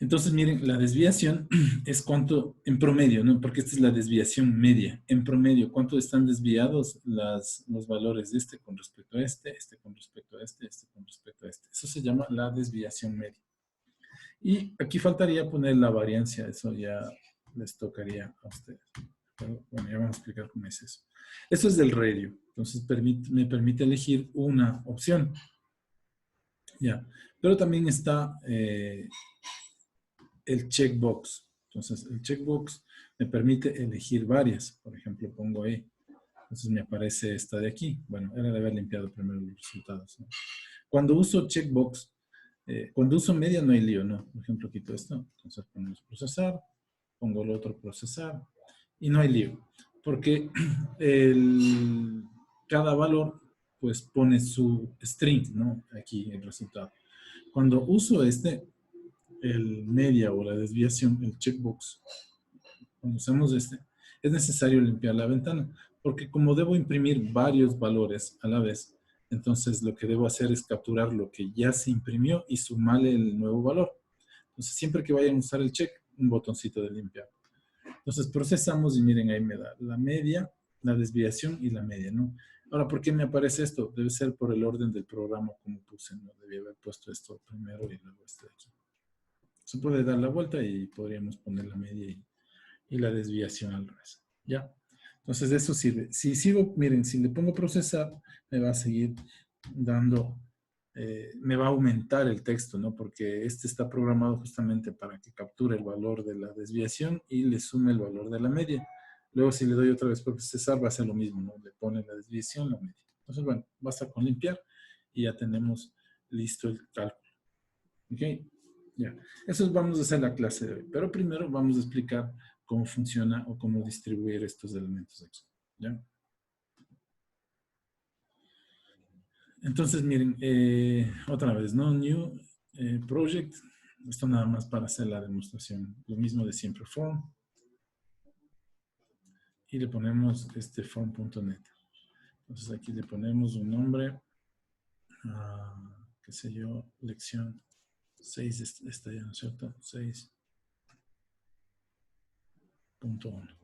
Entonces, miren, la desviación es cuánto en promedio, ¿no? Porque esta es la desviación media. En promedio, cuánto están desviados los valores de este con respecto a este con respecto a este con respecto a este. Eso se llama la desviación media. Y aquí faltaría poner la variancia, eso ya les tocaría a ustedes. Pero, bueno, ya vamos a explicar cómo es eso. Eso es del radio. Entonces, me permite elegir una opción. Ya. Pero también está el checkbox. Entonces, el checkbox me permite elegir varias. Por ejemplo, pongo E. Entonces me aparece esta de aquí. Bueno, era de haber limpiado primero los resultados, ¿no? Cuando uso checkbox, cuando uso media no hay lío, ¿no? Por ejemplo, quito esto. Entonces ponemos procesar, pongo el otro procesar y no hay lío. Porque cada valor pues pone su string, ¿no? Aquí el resultado. Cuando uso el media o la desviación, el checkbox, cuando usamos es necesario limpiar la ventana, porque como debo imprimir varios valores a la vez, entonces lo que debo hacer es capturar lo que ya se imprimió y sumarle el nuevo valor. Entonces, siempre que vayan a usar el check, un botoncito de limpiar. Entonces, procesamos y miren, ahí me da la media, la desviación y la media, ¿no? Ahora, ¿por qué me aparece esto? Debe ser por el orden del programa como puse, ¿no? Debía haber puesto esto primero y luego este de aquí. Se puede dar la vuelta y podríamos poner la media y la desviación al revés. ¿Ya? Entonces eso sirve. Si sigo, miren, si le pongo procesar, me va a seguir dando, me va a aumentar el texto, ¿no? Porque este está programado justamente para que capture el valor de la desviación y le sume el valor de la media. Luego si le doy otra vez por procesar va a ser lo mismo, ¿no? Le pone la desviación, la media. Entonces, bueno, basta con limpiar y ya tenemos listo el cálculo. ¿Ok? Ya. Eso vamos a hacer la clase de hoy. Pero primero vamos a explicar cómo funciona o cómo distribuir estos elementos aquí. ¿Ya? Entonces, miren, otra vez, ¿no? New Project. Esto nada más para hacer la demostración. Lo mismo de siempre, form. Y le ponemos este form.net. Entonces aquí le ponemos un nombre, qué sé yo, lección 6, está ya, ¿no es cierto? 6.1.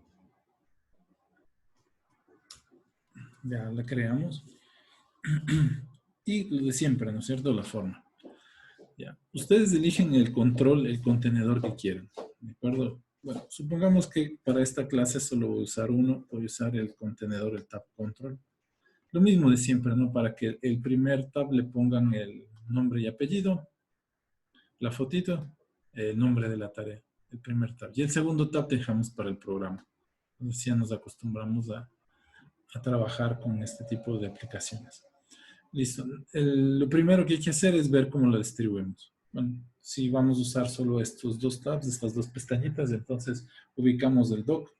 Ya la creamos. Y lo de siempre, ¿no es cierto? La forma. Ya. Ustedes eligen el control, el contenedor que quieran. ¿De acuerdo? Bueno, supongamos que para esta clase solo voy a usar uno. Voy a usar el contenedor, el tab control. Lo mismo de siempre, ¿no? Para que el primer tab le pongan el nombre y apellido, la fotito, el nombre de la tarea, el primer tab. Y el segundo tab dejamos para el programa. Entonces ya nos acostumbramos a trabajar con este tipo de aplicaciones. Listo. Lo primero que hay que hacer es ver cómo lo distribuimos. Bueno, si vamos a usar solo estos dos tabs, estas dos pestañitas, entonces ubicamos el doc,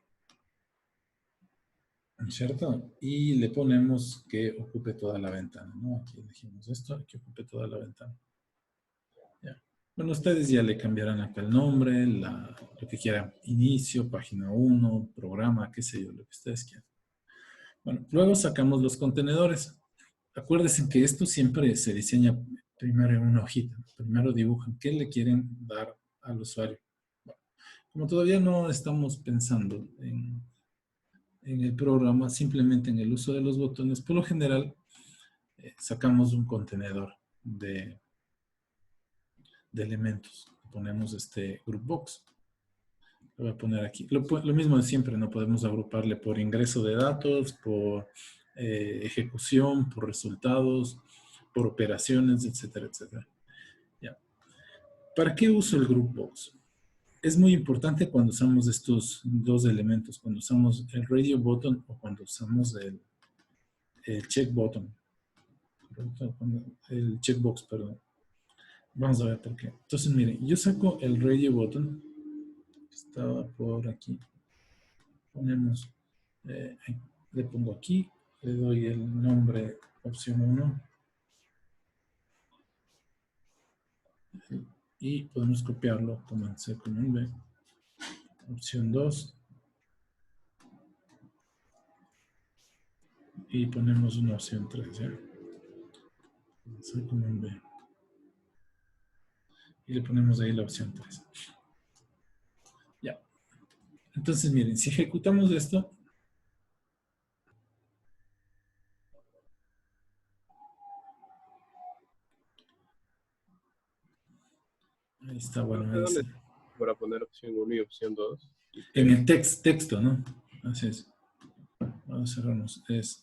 ¿cierto? Y le ponemos que ocupe toda la ventana, ¿no? Aquí elegimos esto, que ocupe toda la ventana. Ya. Bueno, ustedes ya le cambiarán acá el nombre, lo que quieran, inicio, página 1, programa, qué sé yo, lo que ustedes quieran. Bueno, luego sacamos los contenedores. Acuérdense que esto siempre se diseña primero en una hojita. Primero dibujan qué le quieren dar al usuario. Bueno, como todavía no estamos pensando en el programa, simplemente en el uso de los botones, por lo general sacamos un contenedor de elementos. Ponemos este group box. Lo voy a poner aquí. Lo mismo de siempre, no podemos agruparle por ingreso de datos, por ejecución, por resultados, por operaciones, etcétera, etcétera. Ya. ¿Para qué uso el group box? Es muy importante cuando usamos estos dos elementos, cuando usamos el radio button o cuando usamos el check button. El checkbox, perdón. Vamos a ver por qué. Entonces, miren, yo saco el radio button, que estaba por aquí. Ponemos, le pongo aquí, le doy el nombre opción 1 y podemos copiarlo, como C, como V, opción 2 y ponemos una opción 3, ¿ya? C como V. Y le ponemos ahí la opción 3. Ya. Entonces, miren, si ejecutamos esto, ahí está, bueno, ¿De ahí dónde está. está? Para poner opción 1 y opción 2. En el texto, ¿no? Así es. Vamos a cerrarnos. Es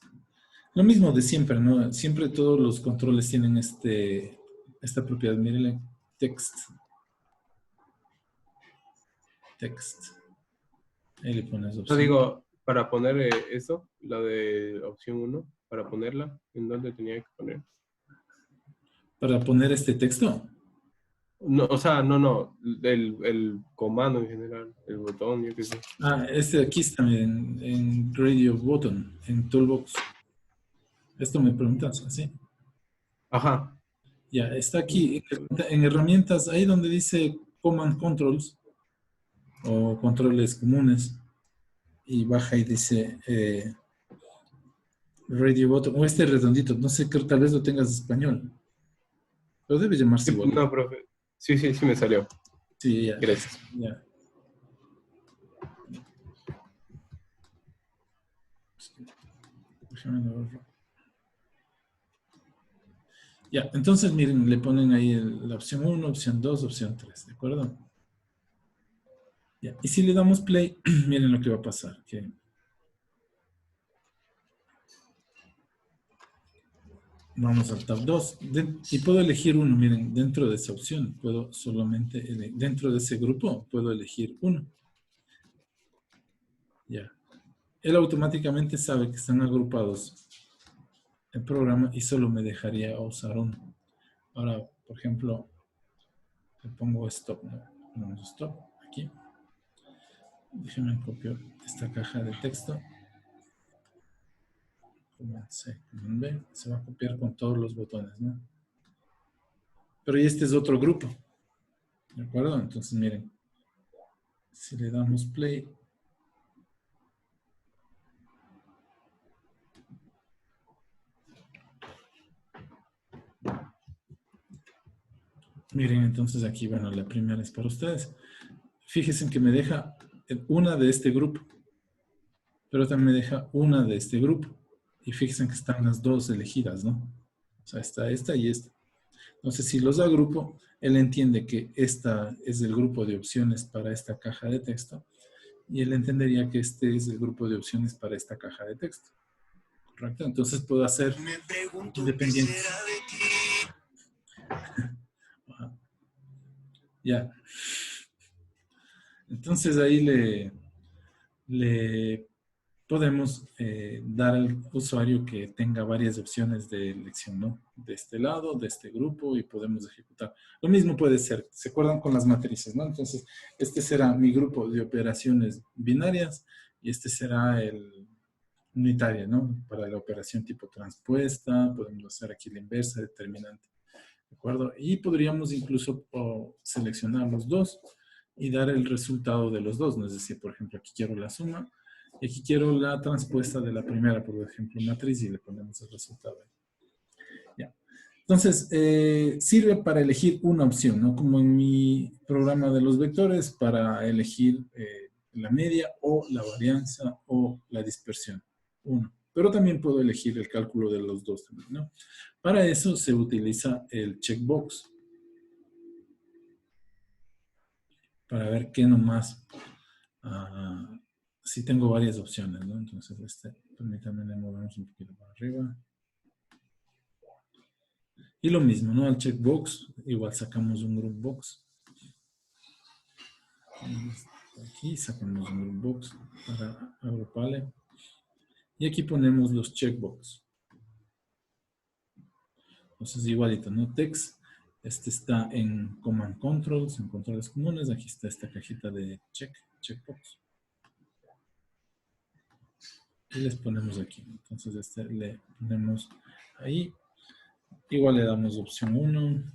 lo mismo de siempre, ¿no? Siempre todos los controles tienen esta propiedad. Mírenle, text. Text. Ahí le pones Yo opción 1. digo, para poner eso, la de opción 1, para ponerla, ¿en dónde tenía que poner? Para poner este texto. No, o sea, no, el comando en general, el botón, yo qué sé. Ah, este aquí está, miren, en Radio Button, en Toolbox. Esto me preguntas, así. Ajá. Ya, está aquí en herramientas, ahí donde dice Command Controls o controles comunes. Y baja y dice Radio Button, o este redondito, no sé, que tal vez lo tengas en español, pero debe llamarse igual. No, profe. Sí, sí, sí me salió. Sí, ya, Gracias. ya. Déjame verlo. Ya, entonces miren, le ponen ahí la opción 1, opción 2, opción 3, ¿de acuerdo? Ya, y si le damos play, miren lo que va a pasar. Que vamos al tab 2 y puedo elegir uno, miren, dentro de esa opción, puedo solamente, dentro de ese grupo, puedo elegir uno. Ya. Él automáticamente sabe que están agrupados el programa y solo me dejaría usar uno. Ahora, por ejemplo, le pongo stop, ¿no? Ponemos stop aquí. Déjenme copiar esta caja de texto. Command C, Command B. Se va a copiar con todos los botones, ¿no? Pero y este es otro grupo. ¿De acuerdo? Entonces, miren. Si le damos play. Miren, entonces aquí, bueno, la primera es para ustedes. Fíjense que me deja una de este grupo, pero también me deja una de este grupo. Y fíjense que están las dos elegidas, ¿no? O sea, está esta y esta. Entonces, si los agrupo, él entiende que esta es el grupo de opciones para esta caja de texto y él entendería que este es el grupo de opciones para esta caja de texto. ¿Correcto? Entonces puedo hacer independientes. Ya. Entonces ahí le podemos dar al usuario que tenga varias opciones de elección, ¿no? De este lado, de este grupo, y podemos ejecutar. Lo mismo puede ser, ¿se acuerdan con las matrices, no? Entonces, este será mi grupo de operaciones binarias y este será el unitario, ¿no? Para la operación tipo transpuesta, podemos hacer aquí la inversa, determinante, ¿de acuerdo? Y podríamos incluso seleccionar los dos y dar el resultado de los dos, ¿no? Es decir, por ejemplo, aquí quiero la suma y aquí quiero la transpuesta de la primera, por ejemplo, matriz, y le ponemos el resultado ahí. Ya. Entonces, sirve para elegir una opción, ¿no? Como en mi programa de los vectores, para elegir la media o la varianza o la dispersión. Uno. Pero también puedo elegir el cálculo de los dos también, ¿no? Para eso se utiliza el checkbox. Para ver qué nomás. Sí tengo varias opciones, ¿no? Entonces, permítanme, le movemos un poquito para arriba. Y lo mismo, ¿no? Al checkbox, igual sacamos un group box. Aquí sacamos un group box para agruparle. Y aquí ponemos los checkbox. Entonces, igualito, ¿no? Text. Este está en Command Controls, en controles comunes. Aquí está esta cajita de checkbox. Y les ponemos aquí. Entonces, le ponemos ahí. Igual le damos opción 1.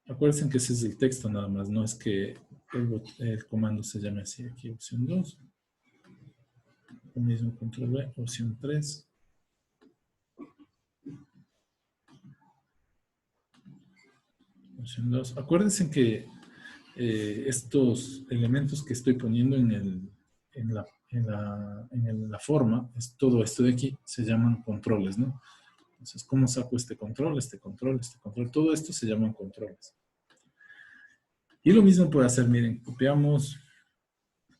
Acuérdense que ese es el texto nada más, no es que el comando se llame así. Aquí opción 2. Lo mismo control B, opción 3. Opción 2. Acuérdense que estos elementos que estoy poniendo en la forma, es todo esto de aquí, se llaman controles, ¿no? Entonces, ¿cómo saco este control, este control, este control? Todo esto se llaman controles. Y lo mismo puede hacer, miren, copiamos,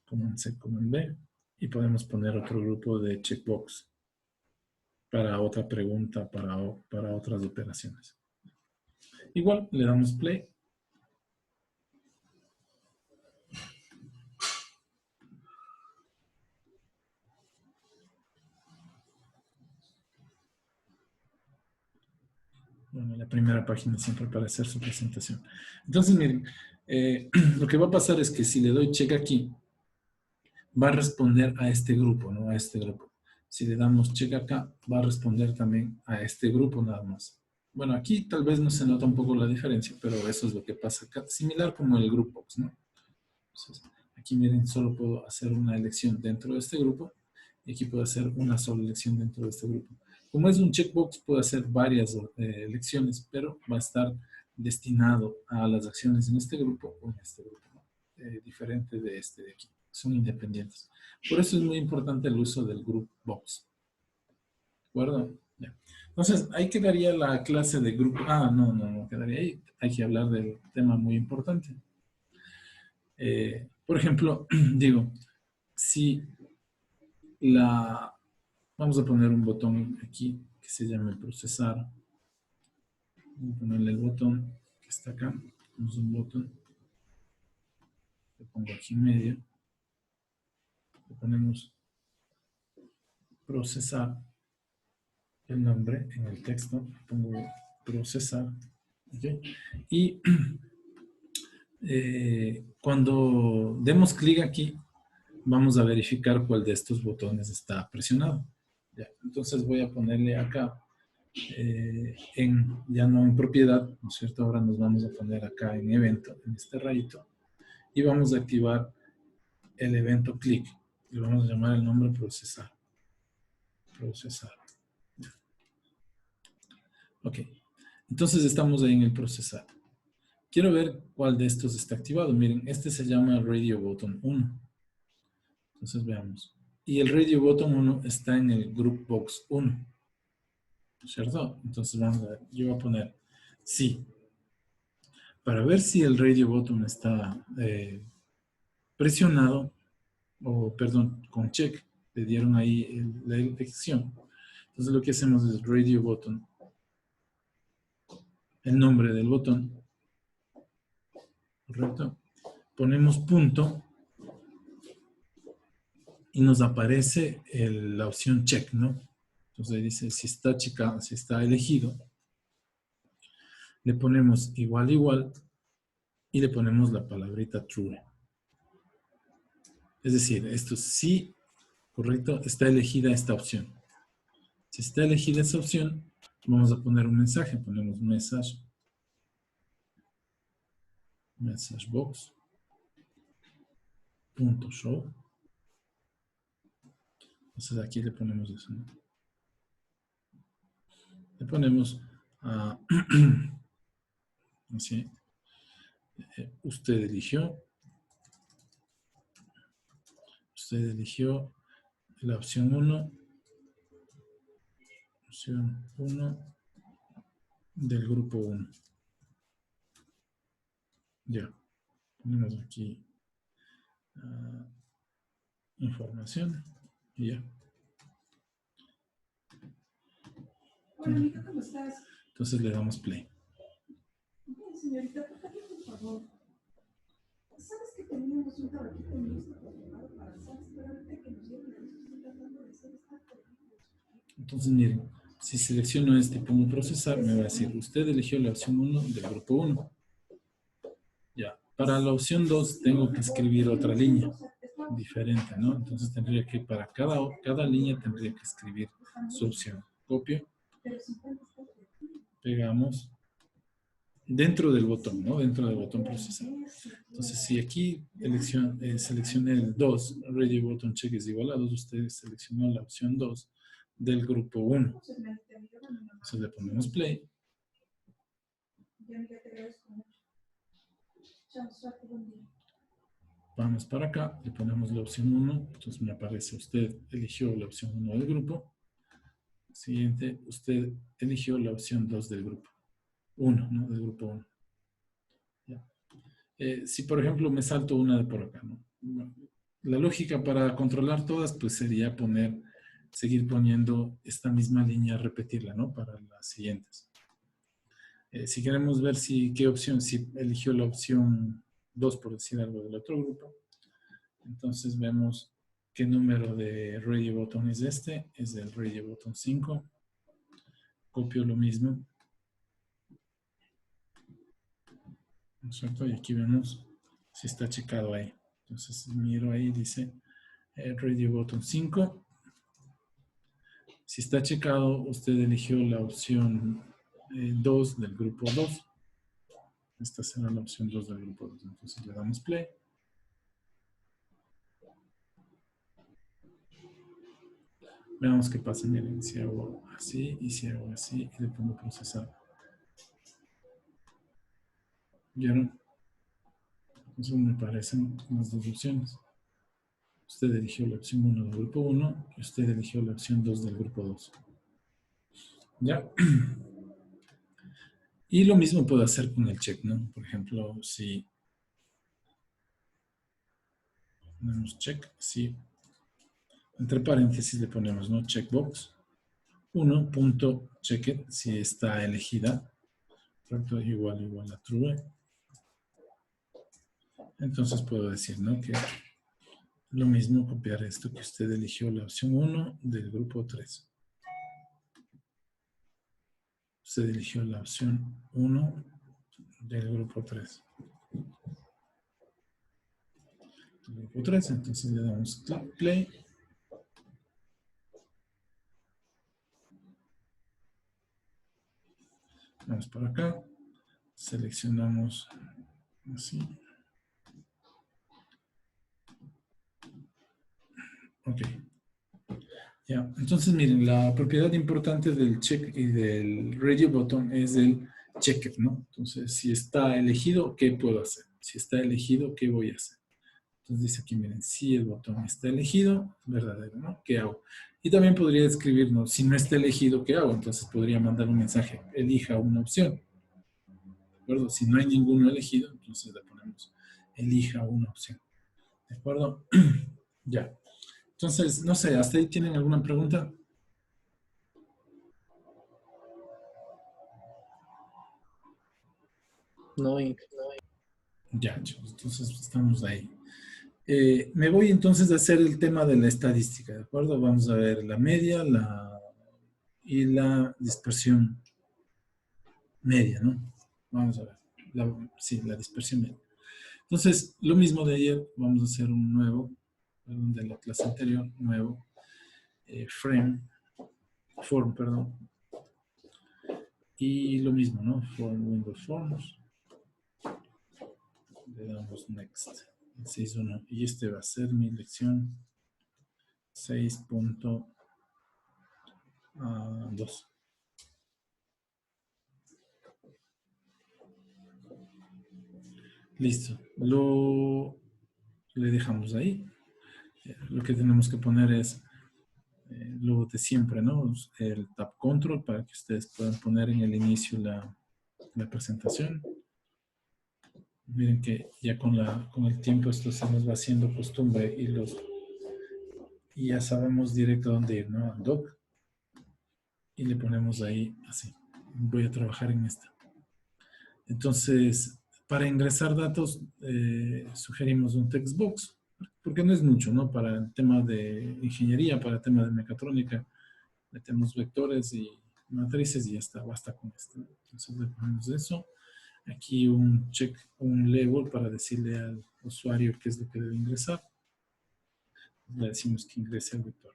Command C, Command B, y podemos poner otro grupo de checkbox para otra pregunta, para otras operaciones. Igual, le damos play. Bueno, la primera página siempre para hacer su presentación. Entonces, miren, lo que va a pasar es que si le doy check aquí, va a responder a este grupo, ¿no? A este grupo. Si le damos check acá, va a responder también a este grupo nada más. Bueno, aquí tal vez no se nota un poco la diferencia, pero eso es lo que pasa acá. Similar como el group box, ¿no? Entonces, aquí miren, solo puedo hacer una elección dentro de este grupo y aquí puedo hacer una sola elección dentro de este grupo. Como es un checkbox, puedo hacer varias elecciones, pero va a estar destinado a las acciones en este grupo o en este grupo, ¿no? Diferente de este de aquí. Son independientes. Por eso es muy importante el uso del group box. ¿De acuerdo? Ya. Entonces, ahí quedaría la clase de grupo. Ah, no quedaría ahí. Hay que hablar del tema muy importante. Por ejemplo, digo, si vamos a poner un botón aquí que se llame procesar. Voy a ponerle el botón que está acá. Ponemos un botón. Lo pongo aquí en medio. Le ponemos procesar el nombre en el texto. Pongo procesar. ¿Okay? Y cuando demos clic aquí, vamos a verificar cuál de estos botones está presionado. Ya, entonces voy a ponerle acá, ya no en propiedad, ¿no es cierto? Ahora nos vamos a poner acá en evento, en este rayito, y vamos a activar el evento clic. Le vamos a llamar el nombre procesar. Procesar. Ok. Entonces estamos ahí en el procesar. Quiero ver cuál de estos está activado. Miren, este se llama Radio Button 1. Entonces veamos. Y el Radio Button 1 está en el Group Box 1. ¿Cierto? Entonces vamos a ver. Yo voy a poner sí. Para ver si el Radio Button está presionado, o perdón, con check. Le dieron ahí la elección. Entonces lo que hacemos es Radio Button. El nombre del botón. ¿Correcto? Ponemos punto. Y nos aparece la opción check, ¿no? Entonces dice si está checado, si está elegido. Le ponemos igual, igual. Y le ponemos la palabrita true. Es decir, esto sí, correcto, está elegida esta opción. Si está elegida esa opción, vamos a poner un mensaje. Ponemos message box punto show. Entonces aquí le ponemos eso, ¿no? Le ponemos así. Usted eligió la opción 1. Opción 1 del grupo 1. Ya. Ponemos aquí información y ya. Hola, amiga, ¿cómo estás? Entonces le damos play. Señorita, por favor. ¿Sabes que teníamos un trabajito listo preparado para SARS, pero ahorita que nos dieron el estoy tratando de hacer esta película? Entonces, miren, si selecciono este y pongo procesar, me va a decir, usted eligió la opción 1 del grupo 1. Ya, para la opción 2 tengo que escribir otra línea diferente, ¿no? Entonces tendría que, para cada línea tendría que escribir su opción. Copio, pegamos dentro del botón, ¿no? Dentro del botón procesar. Entonces, si aquí seleccioné el 2, Radio Button Check es igual a 2, usted seleccionó la opción 2 del grupo 1. Entonces le ponemos play. Ya, amiga, te agradezco mucho. Chao, suerte, buen día. Vamos para acá, le ponemos la opción 1. Entonces me aparece, usted eligió la opción 1 del grupo. Siguiente, usted eligió la opción 2 del grupo. 1, ¿no? Del grupo 1. Ya. Si por ejemplo me salto una de por acá, ¿no? La lógica para controlar todas pues sería seguir poniendo esta misma línea, repetirla, ¿no? Para las siguientes. Si queremos ver qué opción, si eligió la opción 2 por decir algo del otro grupo, entonces vemos qué número de radio button es este, es el radio button 5. Copio lo mismo. ¿Cierto? Y aquí vemos si está checado ahí. Entonces miro ahí, dice radio button 5. Si está checado, usted eligió la opción 2 del grupo 2. Esta será la opción 2 del grupo 2. Entonces le damos play. Veamos qué pasa. Miren, si hago así y si hago así y le pongo procesar. ¿Vieron? Entonces me parecen las dos opciones. Usted eligió la opción 1 del grupo 1 y usted eligió la opción 2 del grupo 2. ¿Ya? Y lo mismo puedo hacer con el check, ¿no? Por ejemplo, si ponemos check, si entre paréntesis le ponemos, ¿no? Checkbox 1.checked, si está elegida, ¿correcto? Igual a true. Entonces puedo decir, ¿no? Que lo mismo copiar esto que usted eligió la opción 1 del grupo 3. Usted eligió la opción 1 del grupo 3. El grupo 3, entonces le damos play. Vamos por acá. Seleccionamos así. Ok. Ya, entonces miren, la propiedad importante del check y del radio button es el checker, ¿no? Entonces, si está elegido, ¿qué puedo hacer? Si está elegido, ¿qué voy a hacer? Entonces dice aquí, miren, si el botón está elegido, verdadero, ¿no? ¿Qué hago? Y también podría escribirnos, si no está elegido, ¿qué hago? Entonces podría mandar un mensaje, elija una opción. ¿De acuerdo? Si no hay ninguno elegido, entonces le ponemos, elija una opción. ¿De acuerdo? Ya. Entonces, no sé, ¿hasta ahí tienen alguna pregunta? No, Ya, chicos, entonces estamos ahí. Me voy entonces a hacer el tema de la estadística, ¿de acuerdo? Vamos a ver la media y la dispersión media, ¿no? Vamos a ver. Sí, la dispersión media. Entonces, lo mismo de ayer, vamos a hacer un nuevo, de la clase anterior, nuevo form, perdón. Y lo mismo, ¿no? Windows Forms. Le damos Next. 6.1. Y este va a ser mi lección 6.2. Listo. Le dejamos ahí. Lo que tenemos que poner es lo de siempre, ¿no? El Tab Control para que ustedes puedan poner en el inicio la presentación. Miren que ya con el tiempo esto se nos va haciendo costumbre y ya sabemos directo a dónde ir, ¿no? Al doc. Y le ponemos ahí así. Voy a trabajar en esta. Entonces, para ingresar datos, sugerimos un text box, porque no es mucho, ¿no? Para el tema de ingeniería, para el tema de mecatrónica, metemos vectores y matrices y ya está, basta con esto. Entonces le ponemos eso. Aquí un check, un label para decirle al usuario qué es lo que debe ingresar. Le decimos que ingrese el vector.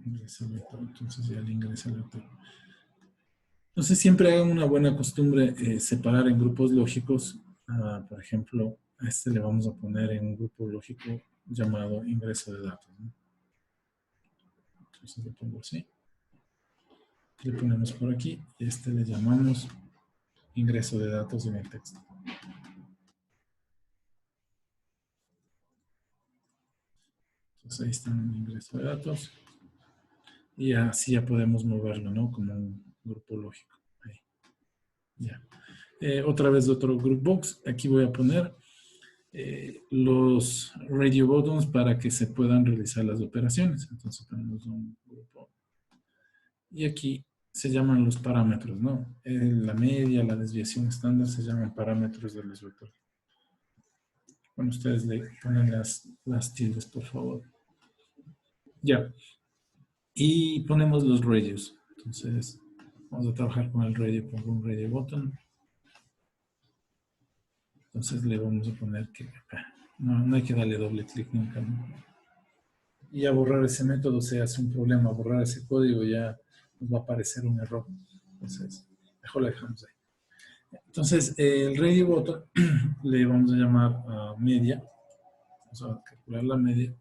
Ingresa el vector, entonces ya le ingresa el vector. Entonces siempre hagan una buena costumbre separar en grupos lógicos. Por ejemplo, a este le vamos a poner en un grupo lógico llamado ingreso de datos, ¿no? Entonces le pongo así. Le ponemos por aquí y le llamamos ingreso de datos en el texto. Entonces ahí está el ingreso de datos. Y así ya podemos moverlo, ¿no? Como un grupo lógico. Ahí. Ya. Otra vez otro group box. Aquí voy a poner los radio buttons para que se puedan realizar las operaciones. Entonces ponemos un grupo. Y aquí se llaman los parámetros, ¿no? La media, la desviación estándar se llaman parámetros de los vectores. Bueno, ustedes le ponen las tildes, por favor. Ya. Y ponemos los radios. Entonces, vamos a trabajar con el radio, pongo un radio button. Entonces le vamos a poner que acá. No hay que darle doble clic nunca, ¿no? Y a borrar ese método se hace un problema. Borrar ese código ya nos va a aparecer un error. Entonces, mejor lo dejamos ahí. Entonces, el radio button le vamos a llamar media. Vamos a calcular la media.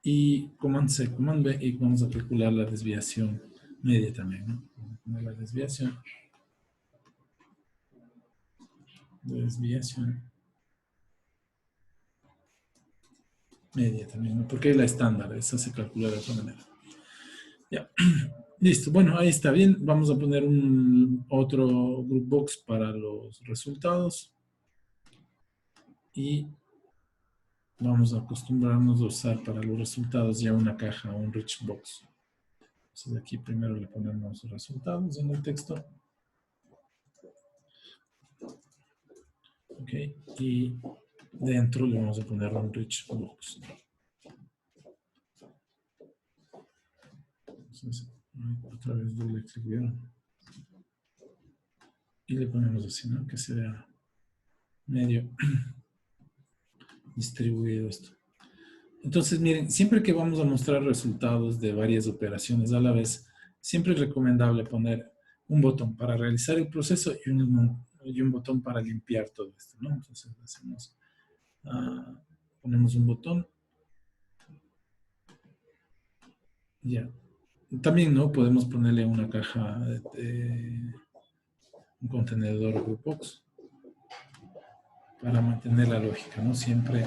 Y Command C, Command B, y vamos a calcular la desviación media también, ¿no? Vamos a poner la desviación. Media también, ¿no? Porque es la estándar, esa se calcula de otra manera. Ya, listo. Bueno, ahí está bien. Vamos a poner otro group box para los resultados. Y vamos a acostumbrarnos a usar para los resultados ya una caja, un rich box. Entonces aquí primero le ponemos resultados en el texto. Ok, y dentro le vamos a poner un rich box. Entonces, otra vez doble clic, ¿vieron? Y le ponemos así, ¿no? Que se vea medio distribuido esto. Entonces, miren, siempre que vamos a mostrar resultados de varias operaciones a la vez, siempre es recomendable poner un botón para realizar el proceso y un botón para limpiar todo esto, ¿no? Entonces, hacemos, ponemos un botón. Ya. También, ¿no? Podemos ponerle una caja, un contenedor groupbox para mantener la lógica, ¿no? Siempre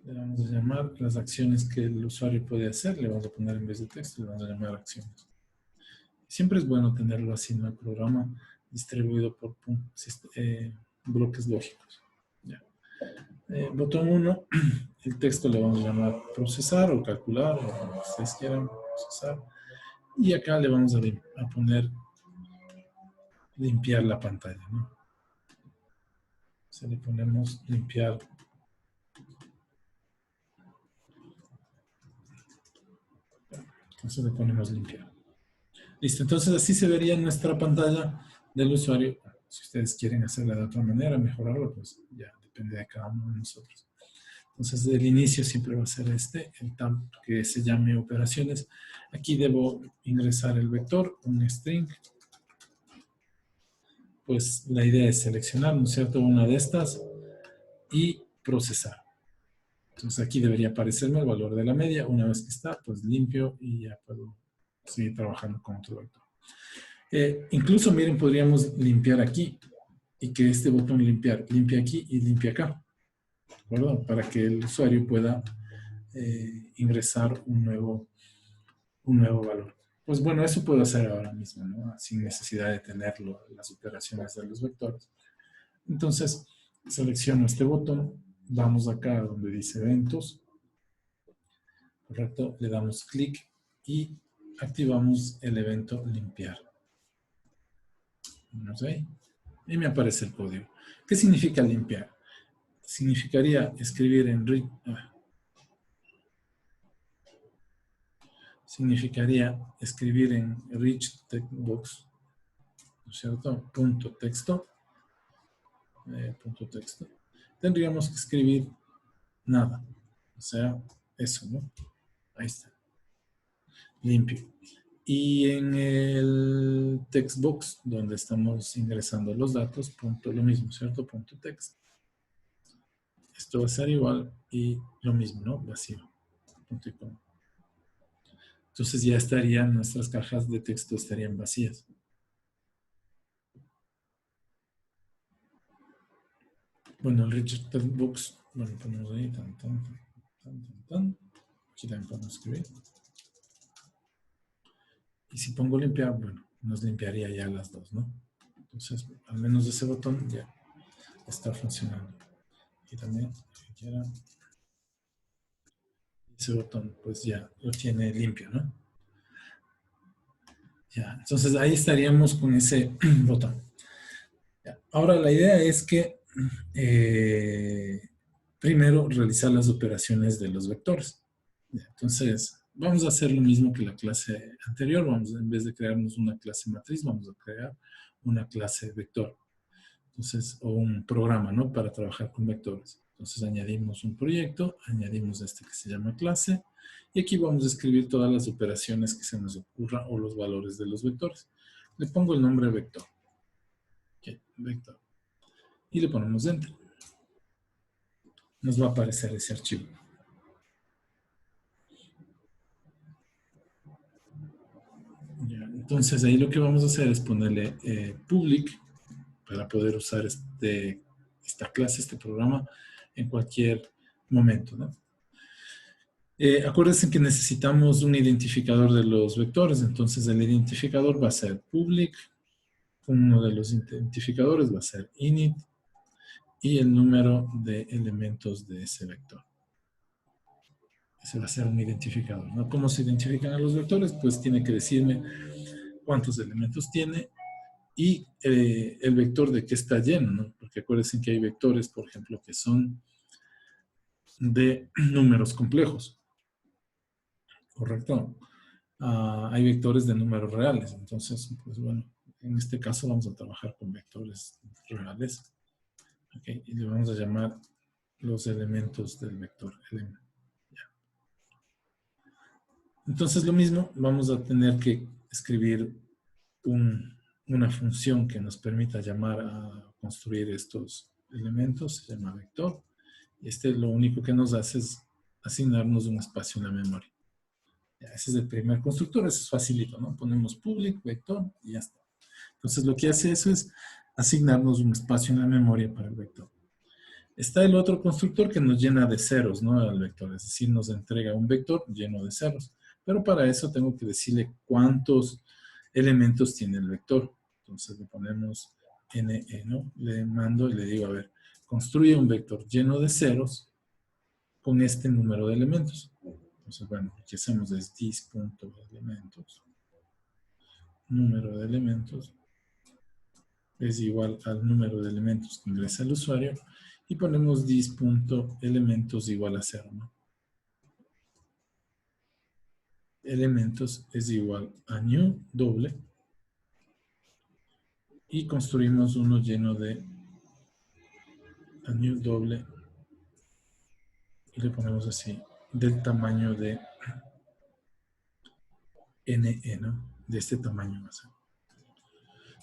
le vamos a llamar las acciones que el usuario puede hacer, le vamos a poner en vez de texto, le vamos a llamar acciones. Siempre es bueno tenerlo así en el programa, distribuido por bloques lógicos. Ya. Botón 1, el texto le vamos a llamar procesar o calcular, o como ustedes quieran, procesar. Y acá le vamos a poner limpiar la pantalla, ¿no? Se le ponemos limpiar. Entonces le ponemos limpiar. Listo, entonces así se vería en nuestra pantalla del usuario. Si ustedes quieren hacerla de otra manera, mejorarlo, pues ya depende de cada uno de nosotros. Entonces el inicio siempre va a ser el tab que se llame operaciones. Aquí debo ingresar el vector, un string. Pues la idea es seleccionar, ¿no es cierto?, una de estas y procesar. Entonces aquí debería aparecerme el valor de la media. Una vez que está, pues limpio y ya puedo seguir trabajando con otro vector. Incluso, miren, podríamos limpiar aquí y que este botón limpiar limpie aquí y limpie acá. ¿De acuerdo? Para que el usuario pueda ingresar un nuevo valor. Pues bueno, eso puedo hacer ahora mismo, ¿no? Sin necesidad de tener las operaciones de los vectores. Entonces, selecciono este botón, vamos acá donde dice eventos, correcto, le damos clic y activamos el evento limpiar. Vamos ahí. Y me aparece el código. ¿Qué significa limpiar? Significaría escribir en rich text box, ¿no es cierto? Punto texto. Tendríamos que escribir nada. O sea, eso, ¿no? Ahí está. Limpio. Y en el text box, donde estamos ingresando los datos, punto lo mismo, ¿cierto? Punto text. Esto va a ser igual y lo mismo, ¿no? Vacío. Punto y coma. Entonces ya estarían, nuestras cajas de texto estarían vacías. Bueno, el register box, bueno, ponemos ahí, tan. Aquí también podemos escribir. Y si pongo limpiar, bueno, nos limpiaría ya las dos, ¿no? Entonces, al menos ese botón ya está funcionando. Y también, si quiera, ese botón, pues ya lo tiene limpio, ¿no? Ya, entonces ahí estaríamos con ese botón. Ya. Ahora la idea es que primero realizar las operaciones de los vectores. Ya, entonces, vamos a hacer lo mismo que la clase anterior. Vamos, en vez de crearnos una clase matriz, vamos a crear una clase vector. Entonces, o un programa, ¿no? Para trabajar con vectores. Entonces, añadimos un proyecto, añadimos este que se llama clase, y aquí vamos a escribir todas las operaciones que se nos ocurra o los valores de los vectores. Le pongo el nombre vector. Ok, vector. Y le ponemos enter. Nos va a aparecer ese archivo. Ya, entonces, ahí lo que vamos a hacer es ponerle public para poder usar esta clase, este programa, en cualquier momento, ¿no? Acuérdense que necesitamos un identificador de los vectores, entonces el identificador va a ser public, uno de los identificadores va a ser init y el número de elementos de ese vector. Ese va a ser un identificador, ¿no? ¿Cómo se identifican a los vectores? Pues tiene que decirme cuántos elementos tiene y el vector de qué está lleno, ¿no? Porque acuérdense que hay vectores, por ejemplo, que son de números complejos. ¿Correcto? Hay vectores de números reales. Entonces, pues bueno, en este caso vamos a trabajar con vectores reales. Okay, y le vamos a llamar los elementos del vector. Ya. Entonces, lo mismo, vamos a tener que escribir una función que nos permita llamar a construir estos elementos. Se llama vector. Y lo único que nos hace es asignarnos un espacio en la memoria. Ya, ese es el primer constructor, eso es facilito, ¿no? Ponemos public, vector y ya está. Entonces lo que hace eso es asignarnos un espacio en la memoria para el vector. Está el otro constructor que nos llena de ceros, ¿no? Al vector, es decir, nos entrega un vector lleno de ceros. Pero para eso tengo que decirle cuántos elementos tiene el vector. Entonces le ponemos NE, ¿no? Le mando y le digo, a ver, construye un vector lleno de ceros con este número de elementos. Entonces, bueno, lo que hacemos es this.elementos. Número de elementos es igual al número de elementos que ingresa el usuario y ponemos this.elementos igual a 0, ¿no? Elementos es igual a new doble y construimos uno lleno de a new doble y le ponemos así del tamaño de NE, ¿no? De este tamaño va a ser.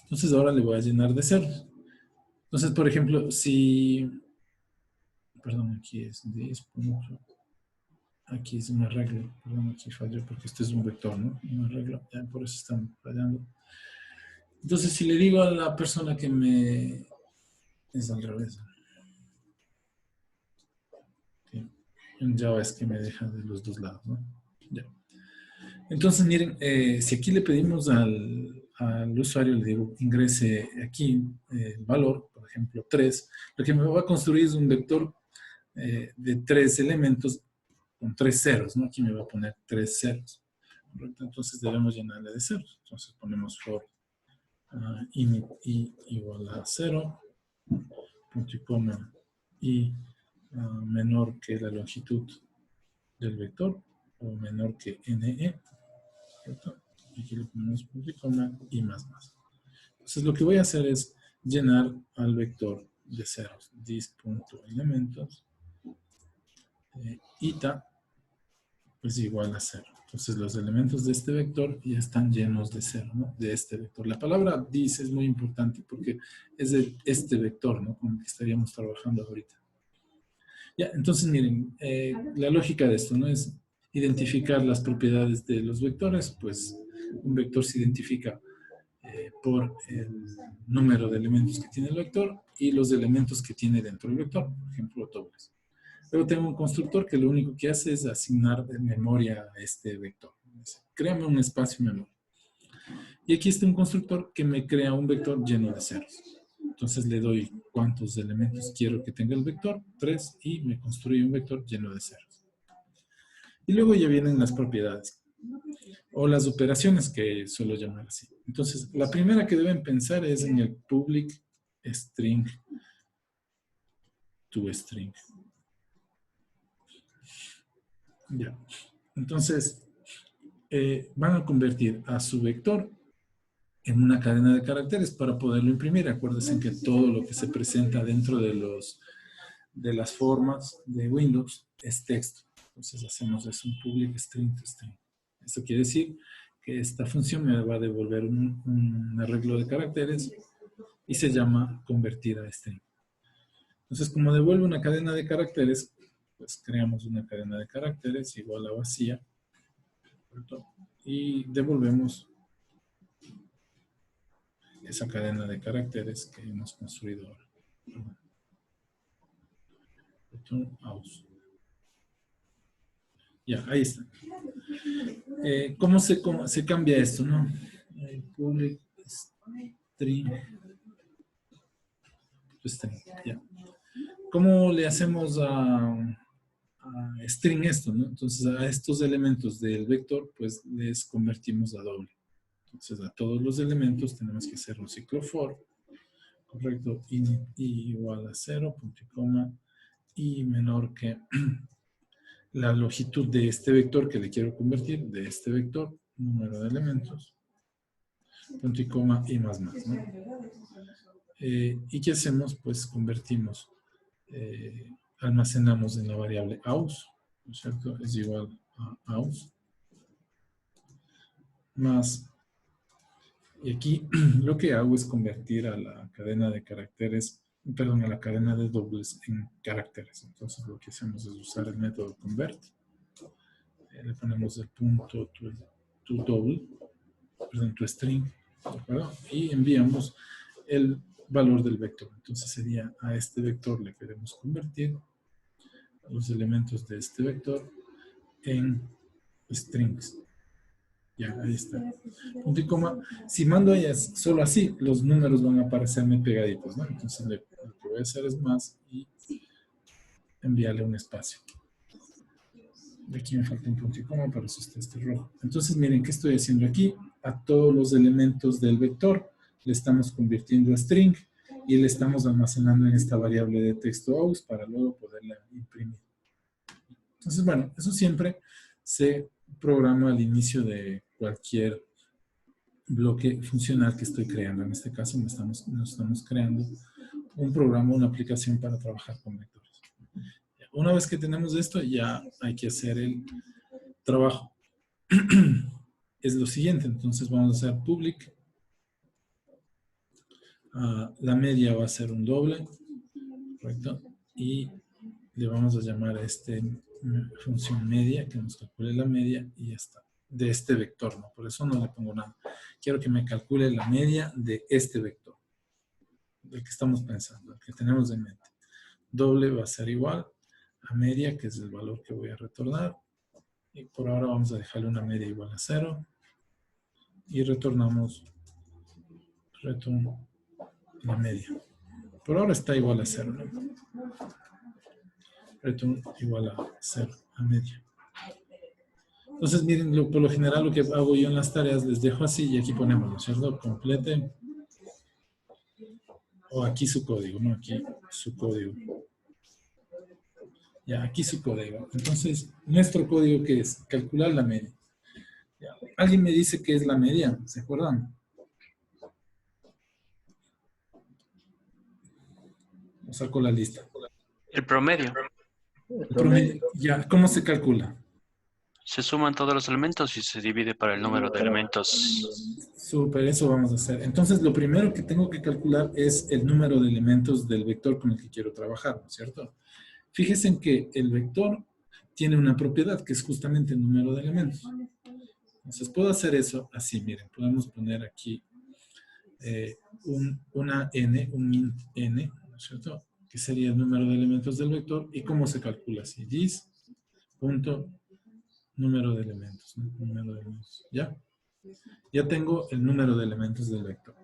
Entonces ahora le voy a llenar de ceros. Entonces, por ejemplo, si... Perdón, aquí es 10. Aquí es un arreglo. Perdón, aquí falló porque este es un vector, ¿no? Un arreglo. Ya por eso están fallando. Entonces, si le digo a la persona que me... Es al revés. Okay. En Java es que me deja de los dos lados, ¿no? Ya. Entonces, miren, si aquí le pedimos al usuario, le digo, ingrese aquí el valor, por ejemplo, 3, lo que me va a construir es un vector de 3 elementos con 3 ceros, ¿no? Aquí me va a poner 3 ceros. ¿Correcto? Entonces debemos llenarle de ceros. Entonces ponemos for init i igual a 0, punto y coma i menor que la longitud del vector o menor que NE. ¿Correcto? Y aquí le ponemos punto y coma y más. Entonces lo que voy a hacer es llenar al vector de ceros. This.elementos ita es igual a 0. Entonces los elementos de este vector ya están llenos de 0, ¿no? De este vector. La palabra this es muy importante porque es de este vector, ¿no? Con el que estaríamos trabajando ahorita. Ya, entonces miren, la lógica de esto no es identificar las propiedades de los vectores, pues un vector se identifica por el número de elementos que tiene el vector y los elementos que tiene dentro del vector, por ejemplo, dobles. Luego tengo un constructor que lo único que hace es asignar memoria a este vector. Créame un espacio memoria. Y aquí está un constructor que me crea un vector lleno de ceros. Entonces le doy cuántos elementos quiero que tenga el vector, 3, y me construye un vector lleno de ceros. Y luego ya vienen las propiedades, o las operaciones que suelo llamar así. Entonces, la primera que deben pensar es en el public string to string. Ya. Entonces, van a convertir a su vector en una cadena de caracteres para poderlo imprimir. Acuérdense que todo lo que se presenta dentro de las formas de Windows es texto. Entonces hacemos eso, un public string to string. Esto quiere decir que esta función me va a devolver un arreglo de caracteres y se llama convertir a string. Entonces, como devuelve una cadena de caracteres, pues creamos una cadena de caracteres igual a vacía, ¿cierto? Y devolvemos esa cadena de caracteres que hemos construido ahora. Return aus. Ya, ahí está. ¿Cómo se cambia esto, no? Public string. Ya. ¿Cómo le hacemos a string esto, no? Entonces, a estos elementos del vector, pues les convertimos a doble. Entonces, a todos los elementos tenemos que hacer un ciclo for, correcto, y igual a 0, punto y coma, y menor que la longitud de este vector que le quiero convertir, de este vector, número de elementos, punto y coma, y más, ¿no? ¿Y qué hacemos? Pues convertimos, almacenamos en la variable aus, ¿no es cierto? Es igual a aus, más. Y aquí lo que hago es convertir a la cadena de caracteres, perdón, a la cadena de dobles en caracteres. Entonces lo que hacemos es usar el método convert. Le ponemos el punto to double, perdón, to string, ¿de acuerdo? Y enviamos el valor del vector. Entonces sería a este vector le queremos convertir los elementos de este vector en strings. Ya, ahí está. Punto y coma. Si mando ellas solo así, los números van a aparecerme pegaditos, ¿no? Entonces lo que voy a hacer es más y enviarle un espacio. De aquí me falta un punto y coma, para eso está este rojo. Entonces miren, ¿qué estoy haciendo aquí? A todos los elementos del vector le estamos convirtiendo a string y le estamos almacenando en esta variable de texto aus para luego poderla imprimir. Entonces, bueno, eso siempre se programa al inicio de cualquier bloque funcional que estoy creando. En este caso nos estamos creando un programa, una aplicación para trabajar con vectores. Una vez que tenemos esto, ya hay que hacer el trabajo. Es lo siguiente, entonces vamos a hacer public. La media va a ser un doble, ¿correcto? Y le vamos a llamar a este función media, que nos calcule la media y ya está. De este vector, ¿no? Por eso no le pongo nada. Quiero que me calcule la media de este vector. Del que estamos pensando, el que tenemos en mente. Doble va a ser igual a media, que es el valor que voy a retornar. Y por ahora vamos a dejarle una media igual a 0. Y retornamos la media. Por ahora está igual a 0, ¿no? Return igual a 0, a media. Entonces, miren, por lo general lo que hago yo en las tareas, les dejo así y aquí ponemos, ¿no es cierto? Complete. O aquí su código, ¿no? Aquí su código. Ya, aquí su código. Entonces, nuestro código, ¿qué es? Calcular la media. Ya. ¿Alguien me dice qué es la media? ¿Se acuerdan? O saco la lista. El promedio. El promedio. Ya, ¿cómo se calcula? Se suman todos los elementos y se divide por el número de elementos. Súper, eso vamos a hacer. Entonces, lo primero que tengo que calcular es el número de elementos del vector con el que quiero trabajar, ¿no es cierto? Fíjense en que el vector tiene una propiedad que es justamente el número de elementos. Entonces puedo hacer eso así, miren, podemos poner aquí una n, un int n, ¿no es cierto? Que sería el número de elementos del vector. ¿Y cómo se calcula así? This punto número de elementos, ¿no? Número de elementos, ¿ya? Ya tengo el número de elementos del vector.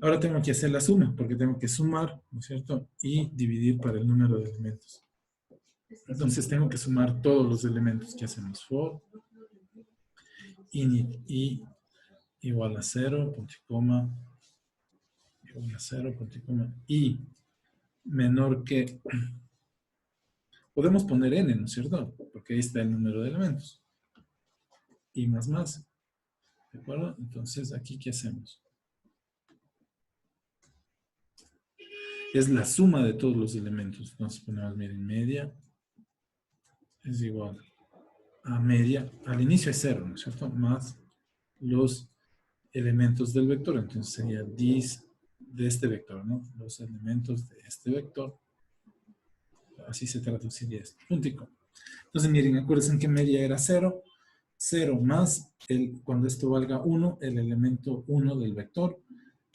Ahora tengo que hacer la suma, porque tengo que sumar, ¿no es cierto? Y dividir para el número de elementos. Entonces tengo que sumar todos los elementos que hacemos. For init i igual a 0, punto y coma, igual a 0, punto y coma, i menor que... Podemos poner n, ¿no es cierto? Porque ahí está el número de elementos. I más. ¿De acuerdo? Entonces, aquí, ¿qué hacemos? Es la suma de todos los elementos. Entonces ponemos, miren, media es igual a media. Al inicio es 0, ¿no es cierto? Más los elementos del vector. Entonces sería this de este vector, ¿no? Los elementos de este vector. Así se traduciría esto. Puntico. Entonces, miren, acuérdense que media era 0. 0 más, cuando esto valga 1, el elemento 1 del vector.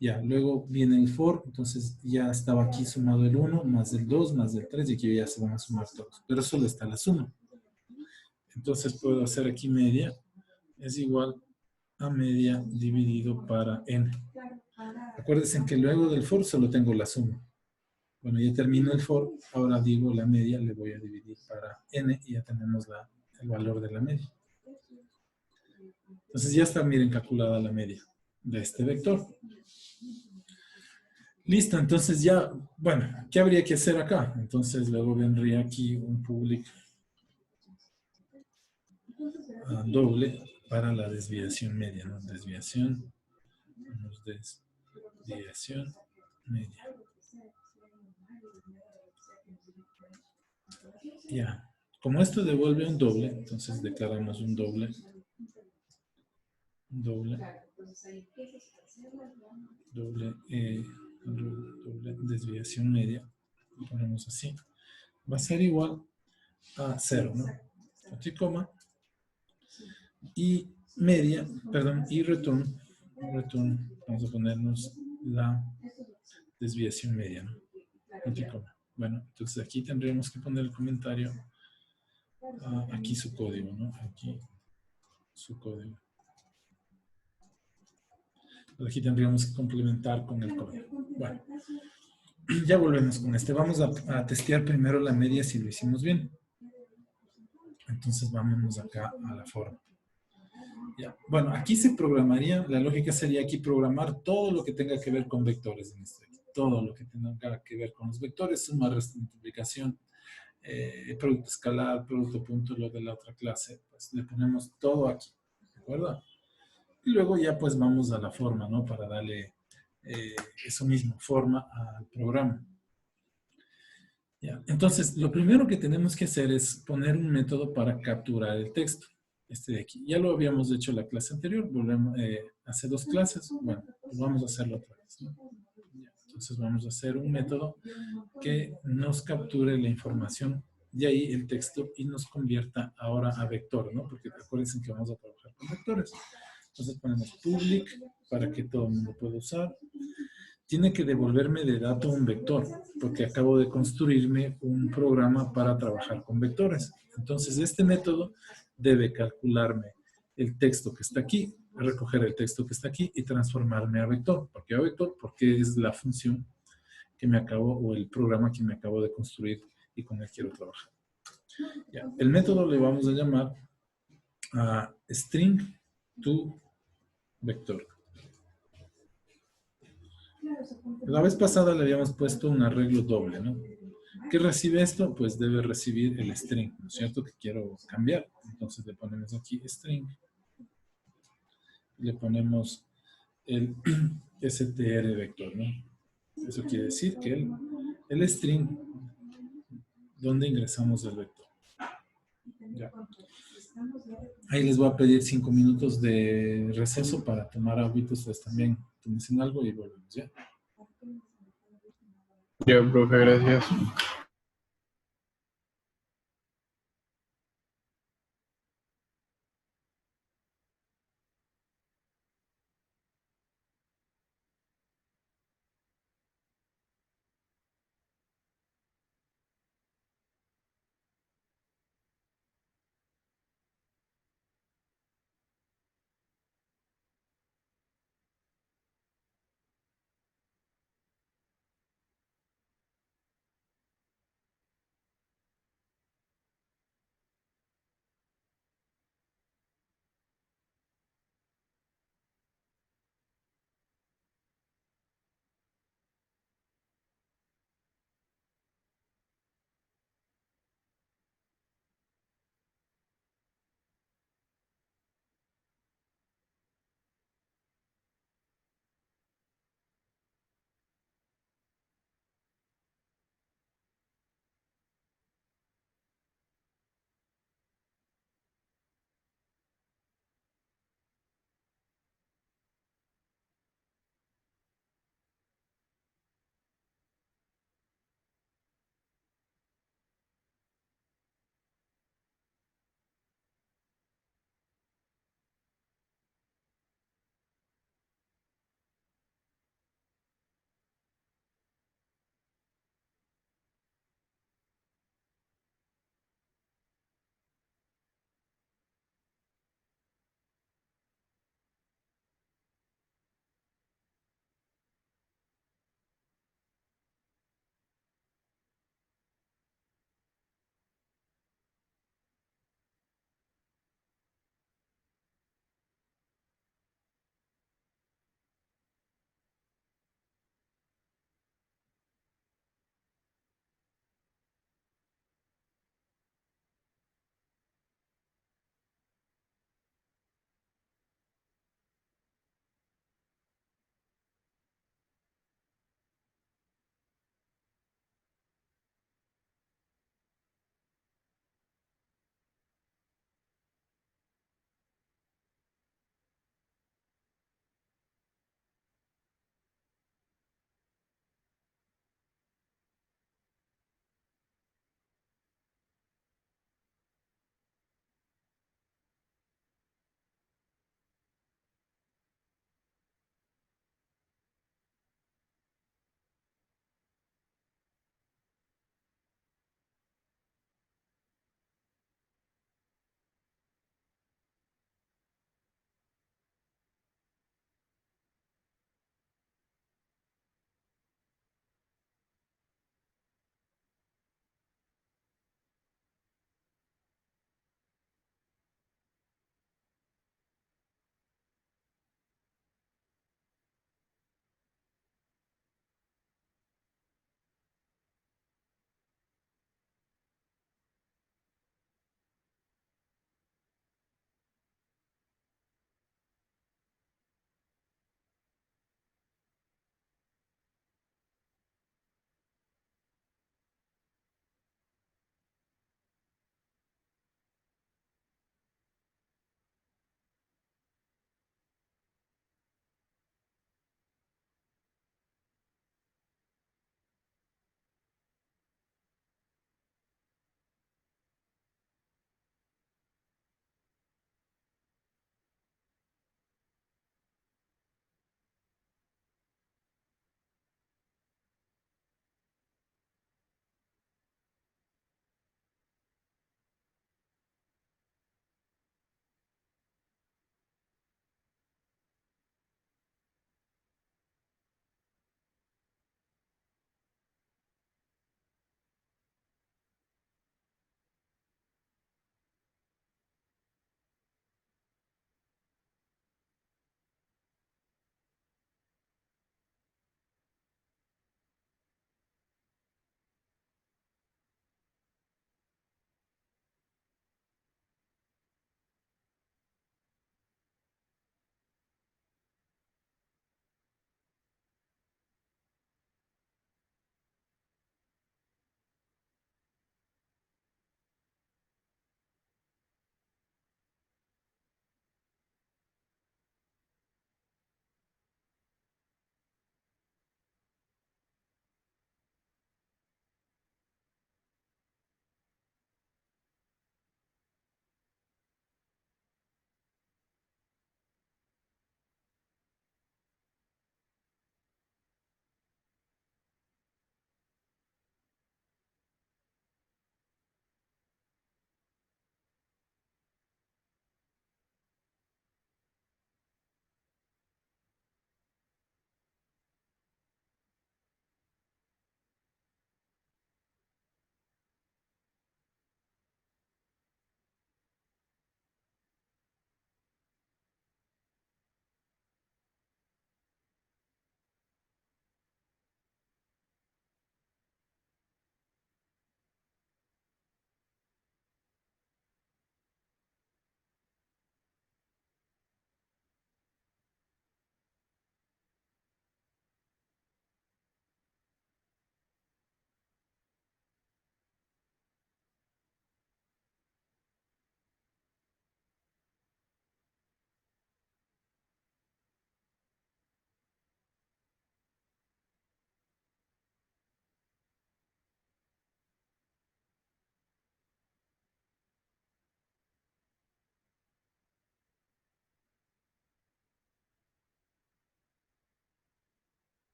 Ya, luego viene el for, entonces ya estaba aquí sumado el 1, más el 2, más el 3, y aquí ya se van a sumar todos. Pero solo está la suma. Entonces puedo hacer aquí media, es igual a media dividido para n. Acuérdense que luego del for solo tengo la suma. Bueno, ya termino el for, ahora digo la media, le voy a dividir para n y ya tenemos el valor de la media. Entonces ya está, miren, calculada la media de este vector. Listo, entonces ya, bueno, ¿qué habría que hacer acá? Entonces luego vendría aquí un public doble para la desviación media, ¿no? Desviación media. Ya, como esto devuelve un doble, entonces declaramos un doble. Doble desviación media, lo ponemos así, va a ser igual a 0, ¿no? Punto y coma, y media, perdón, y return, vamos a ponernos la desviación media, ¿no? Punto y coma. Bueno, entonces aquí tendríamos que poner el comentario, aquí su código, ¿no? Aquí su código. Aquí tendríamos que complementar con el código. Bueno, ya volvemos con este. Vamos a testear primero la media si lo hicimos bien. Entonces vámonos acá a la forma. Ya. Bueno, aquí se programaría, la lógica sería aquí programar todo lo que tenga que ver con vectores en este. Todo lo que tenga que ver con los vectores, suma, resta, multiplicación, producto escalar, producto punto, lo de la otra clase. Pues le ponemos todo aquí. ¿De acuerdo? Y luego ya pues vamos a la forma, ¿no? Para darle eso mismo, forma al programa. Ya. Entonces, lo primero que tenemos que hacer es poner un método para capturar el texto. Este de aquí. Ya lo habíamos hecho en la clase anterior, volvemos hace 2 clases. Bueno, pues vamos a hacerlo otra vez, ¿no? Ya. Entonces vamos a hacer un método que nos capture la información de ahí el texto y nos convierta ahora a vector, ¿no? Porque acuérdense que vamos a trabajar con vectores. Entonces ponemos public para que todo el mundo pueda usar. Tiene que devolverme de dato un vector, porque acabo de construirme un programa para trabajar con vectores. Entonces este método debe calcularme el texto que está aquí, recoger el texto que está aquí y transformarme a vector. ¿Por qué a vector? Porque es la función que me acabo, o el programa que me acabo de construir y con el quiero trabajar. Ya. El método le vamos a llamar a string to vector. La vez pasada le habíamos puesto un arreglo doble, ¿no? ¿Qué recibe esto? Pues debe recibir el string, ¿no es cierto? Que quiero cambiar. Entonces le ponemos aquí string. Le ponemos el str vector, ¿no? Eso quiere decir que el string, donde ingresamos el vector. Ya. Ahí les voy a pedir 5 minutos de receso para tomar agüita. Ustedes también tomen algo y volvemos, ¿ya? Ya, profe, gracias.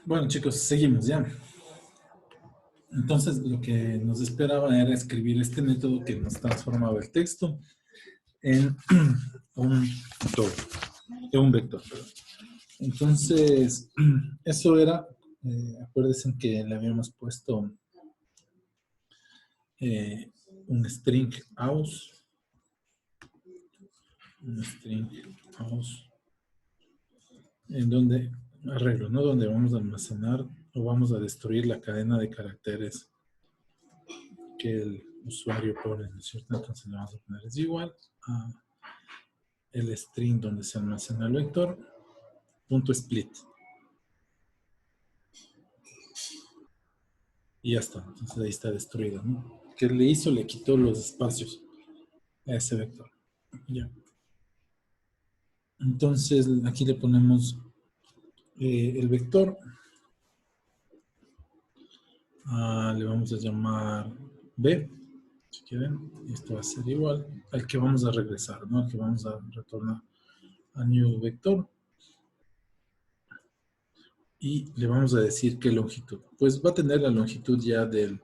Bueno, chicos, seguimos ya. Entonces, lo que nos esperaba era escribir este método que nos transformaba el texto en un vector. En un vector. Entonces, eso era, acuérdense que le habíamos puesto un string aus, en donde arreglo, ¿no? Donde vamos a almacenar o vamos a destruir la cadena de caracteres que el usuario pone, ¿no es cierto? Entonces le vamos a poner es igual a el string donde se almacena el vector, punto split. Y ya está, entonces ahí está destruido, ¿no? ¿Qué le hizo? Le quitó los espacios a ese vector. Ya. Entonces aquí le ponemos el vector. Le vamos a llamar B, si quieren. Esto va a ser igual al que vamos a regresar, ¿no? Al que vamos a retornar a new vector. Y le vamos a decir qué longitud. Pues va a tener la longitud ya del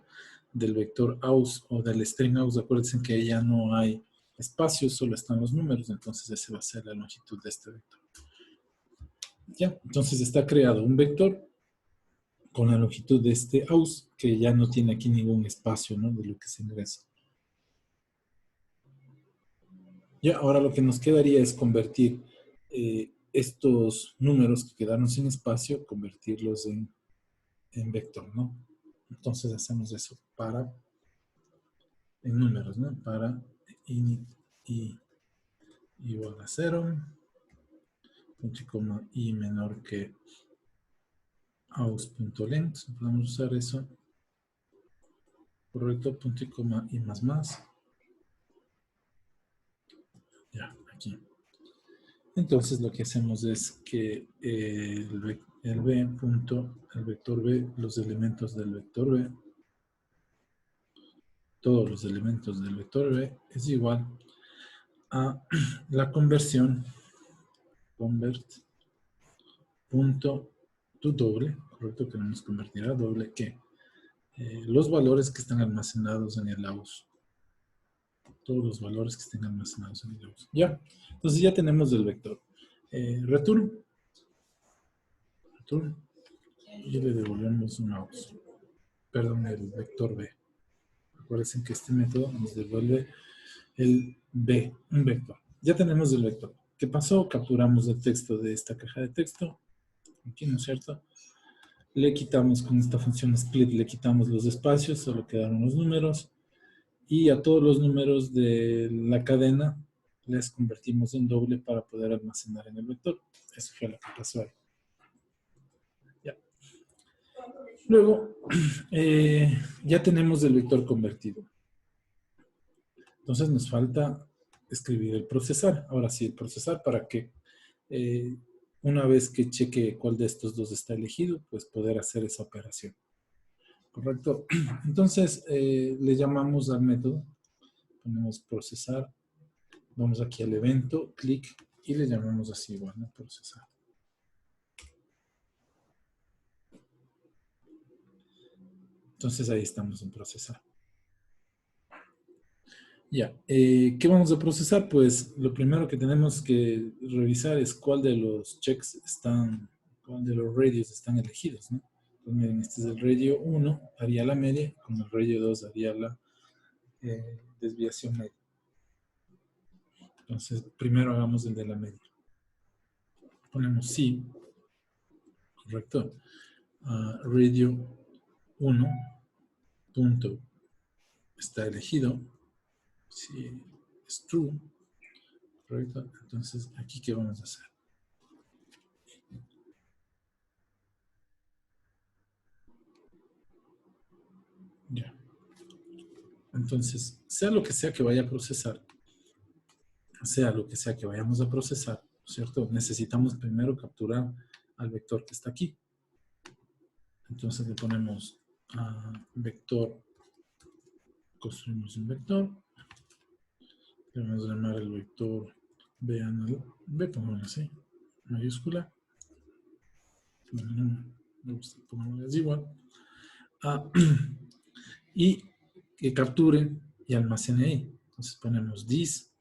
vector aus o del string aus. Acuérdense que ya no hay espacios, solo están los números. Entonces esa va a ser la longitud de este vector. Ya, entonces está creado un vector con la longitud de este aus, que ya no tiene aquí ningún espacio, ¿no? De lo que se ingresa. Ya, ahora lo que nos quedaría es convertir estos números que quedaron sin espacio, convertirlos en vector, ¿no? Entonces hacemos eso en números, ¿no? Para init y igual a 0, punto y coma y menor que aus.length, podemos usar eso, correcto, punto y coma y más. Ya, aquí. Entonces lo que hacemos es que el vector B, los elementos del vector B, todos los elementos del vector B es igual a la conversión convert.toDoble, correcto, queremos convertir a doble que los valores que están almacenados en el aus. Todos los valores que estén almacenados en el aus. Ya, entonces ya tenemos el vector. Return y le devolvemos un aus. Perdón, el vector B. Acuérdense que este método nos devuelve el B, un vector. Ya tenemos el vector. ¿Qué pasó? Capturamos el texto de esta caja de texto. Aquí, ¿no es cierto? Le quitamos con esta función split, le quitamos los espacios, solo quedaron los números. Y a todos los números de la cadena les convertimos en doble para poder almacenar en el vector. Eso fue lo que pasó ahí. Ya. Luego, ya tenemos el vector convertido. Entonces nos falta escribir el procesar. Ahora sí, el procesar para que una vez que cheque cuál de estos dos está elegido, pues poder hacer esa operación. ¿Correcto? Entonces le llamamos al método, ponemos procesar, vamos aquí al evento, clic y le llamamos así igual, ¿no? Procesar. Entonces ahí estamos en procesar. Ya, ¿qué vamos a procesar? Pues lo primero que tenemos que revisar es cuál de los checks están, cuál de los radios están elegidos, ¿no? Pues miren, este es el radio 1, haría la media, con el radio 2 haría la desviación media. Entonces, primero hagamos el de la media. Ponemos sí, correcto. Radio 1 punto está elegido. Si es true, correcto. Entonces, aquí, ¿qué vamos a hacer? Ya. Entonces, sea lo que sea que vaya a procesar, sea lo que sea que vayamos a procesar, ¿cierto? Necesitamos primero capturar al vector que está aquí. Entonces le ponemos vector, construimos un vector, le vamos a llamar el vector B, pongámoslo así, mayúscula, me gusta ponerles igual, y que capture y almacene ahí. Entonces ponemos this.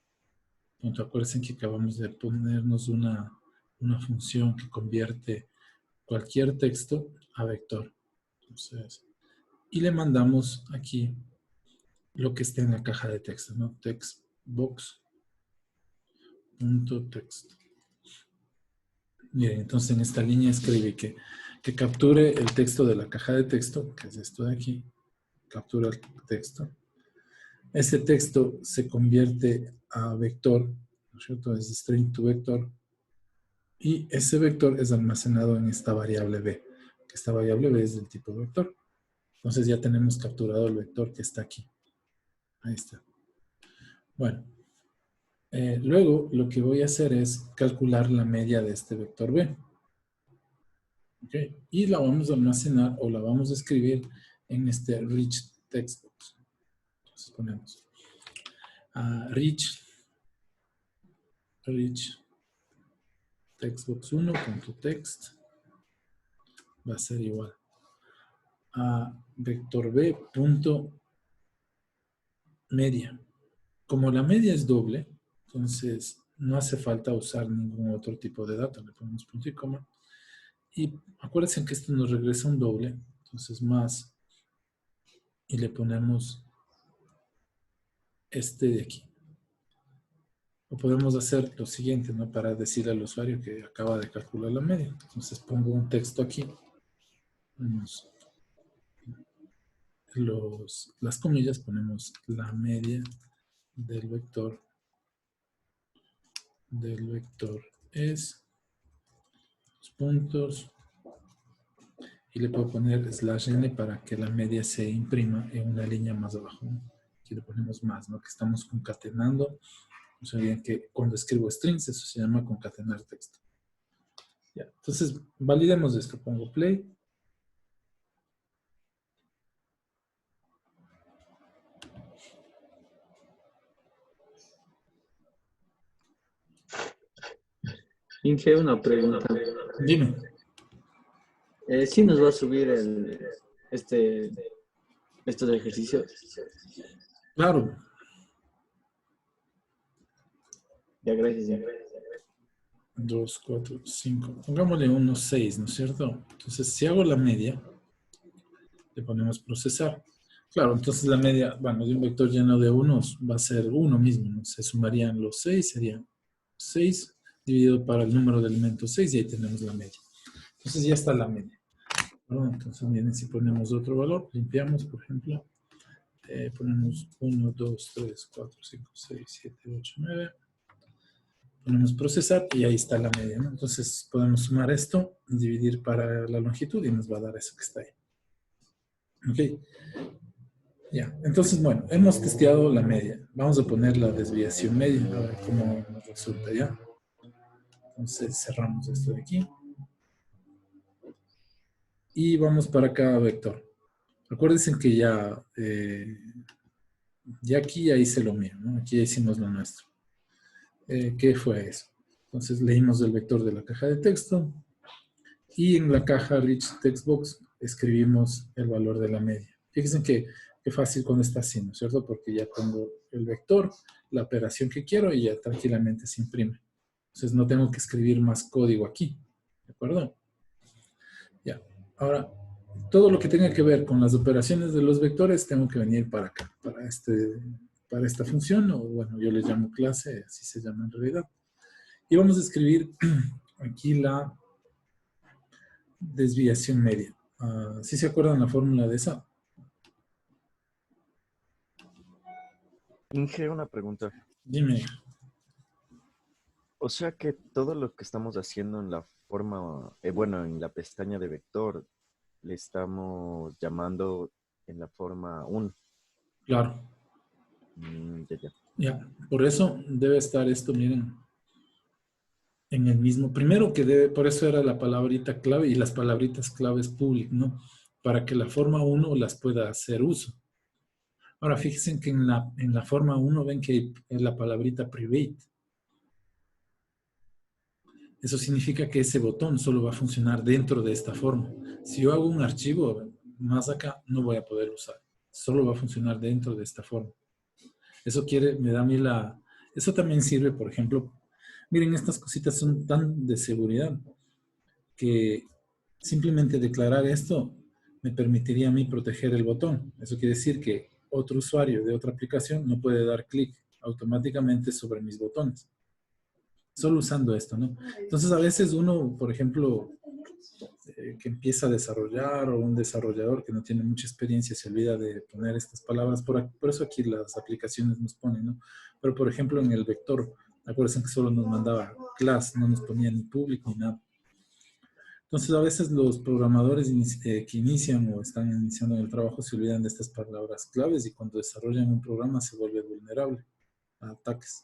Acuérdense que acabamos de ponernos una función que convierte cualquier texto a vector. Entonces, y le mandamos aquí lo que esté en la caja de texto, ¿no? Textbox.text. Miren, entonces en esta línea escribe que capture el texto de la caja de texto, que es esto de aquí. Captura el texto. Ese texto se convierte a vector, ¿no es cierto? Es string to vector. Y ese vector es almacenado en esta variable b. Que esta variable b es del tipo vector. Entonces ya tenemos capturado el vector que está aquí. Ahí está. Bueno. Luego lo que voy a hacer es calcular la media de este vector b. ¿Okay? Y la vamos a almacenar o la vamos a escribir en este rich textbox. Entonces ponemos rich textbox1.text va a ser igual a vector b.media. Como la media es doble, entonces no hace falta usar ningún otro tipo de dato. Le ponemos punto y coma. Y acuérdense que esto nos regresa un doble, entonces más, y le ponemos este de aquí. O podemos hacer lo siguiente, ¿no? Para decirle al usuario que acaba de calcular la media. Entonces pongo un texto aquí. Ponemos las comillas, ponemos la media del vector es los puntos. Y le puedo poner /n para que la media se imprima en una línea más abajo. Aquí le ponemos más, ¿no? Que estamos concatenando. No se olviden que cuando escribo strings, eso se llama concatenar texto. Ya, entonces, validemos esto. Pongo play. Inge, una pregunta. Dime. ¿Sí nos va a subir estos ejercicios? Claro. Ya, gracias. 2, 4, 5. Pongámosle unos 6, ¿no es cierto? Entonces, si hago la media, le ponemos procesar. Claro, entonces la media, bueno, de un vector lleno de unos va a ser 1 mismo, ¿no? Se sumarían los 6, serían 6 dividido para el número de elementos 6 y ahí tenemos la media. Entonces ya está la media. ¿No? Entonces miren, si ponemos otro valor, limpiamos, por ejemplo, ponemos 1, 2, 3, 4, 5, 6, 7, 8, 9. Ponemos procesar y ahí está la media, ¿no? Entonces podemos sumar esto, dividir para la longitud y nos va a dar eso que está ahí. Ok. Ya, entonces bueno, hemos testeado la media. Vamos a poner la desviación media, a ver cómo nos resulta ya. Entonces cerramos esto de aquí. Y vamos para cada vector. Acuérdense que ya aquí ya hice lo mío, ¿no? Aquí ya hicimos lo nuestro. ¿Qué fue eso? Entonces leímos el vector de la caja de texto y en la caja rich textbox escribimos el valor de la media. Fíjense que fácil cuando está así, ¿no es cierto? Porque ya pongo el vector, la operación que quiero y ya tranquilamente se imprime. Entonces no tengo que escribir más código aquí, ¿de acuerdo? Ya, ahora todo lo que tenga que ver con las operaciones de los vectores tengo que venir para acá, para esta función, o bueno, yo le llamo clase, así se llama en realidad. Y vamos a escribir aquí la desviación media. ¿Sí se acuerdan la fórmula de esa? Inge, una pregunta. Dime. O sea que todo lo que estamos haciendo en la forma, bueno, en la pestaña de vector, le estamos llamando en la forma 1. Claro. Ya. Ya, por eso debe estar esto, miren, en el mismo. Primero que debe, por eso era la palabrita clave y las palabritas claves public, ¿no? Para que la forma 1 las pueda hacer uso. Ahora, fíjense que en la forma 1 ven que hay la palabrita private. Eso significa que ese botón solo va a funcionar dentro de esta forma. Si yo hago un archivo más acá, no voy a poder usar. Solo va a funcionar dentro de esta forma. Eso me da a mí eso también sirve, por ejemplo, miren, estas cositas son tan de seguridad que simplemente declarar esto me permitiría a mí proteger el botón. Eso quiere decir que otro usuario de otra aplicación no puede dar clic automáticamente sobre mis botones. Solo usando esto, ¿no? Entonces, a veces uno, por ejemplo, que empieza a desarrollar o un desarrollador que no tiene mucha experiencia se olvida de poner estas palabras. Por eso aquí las aplicaciones nos ponen, ¿no? Pero, por ejemplo, en el vector, acuérdense que solo nos mandaba class, no nos ponía ni público ni nada. Entonces, a veces los programadores que inician o están iniciando en el trabajo se olvidan de estas palabras claves y cuando desarrollan un programa se vuelve vulnerable a ataques.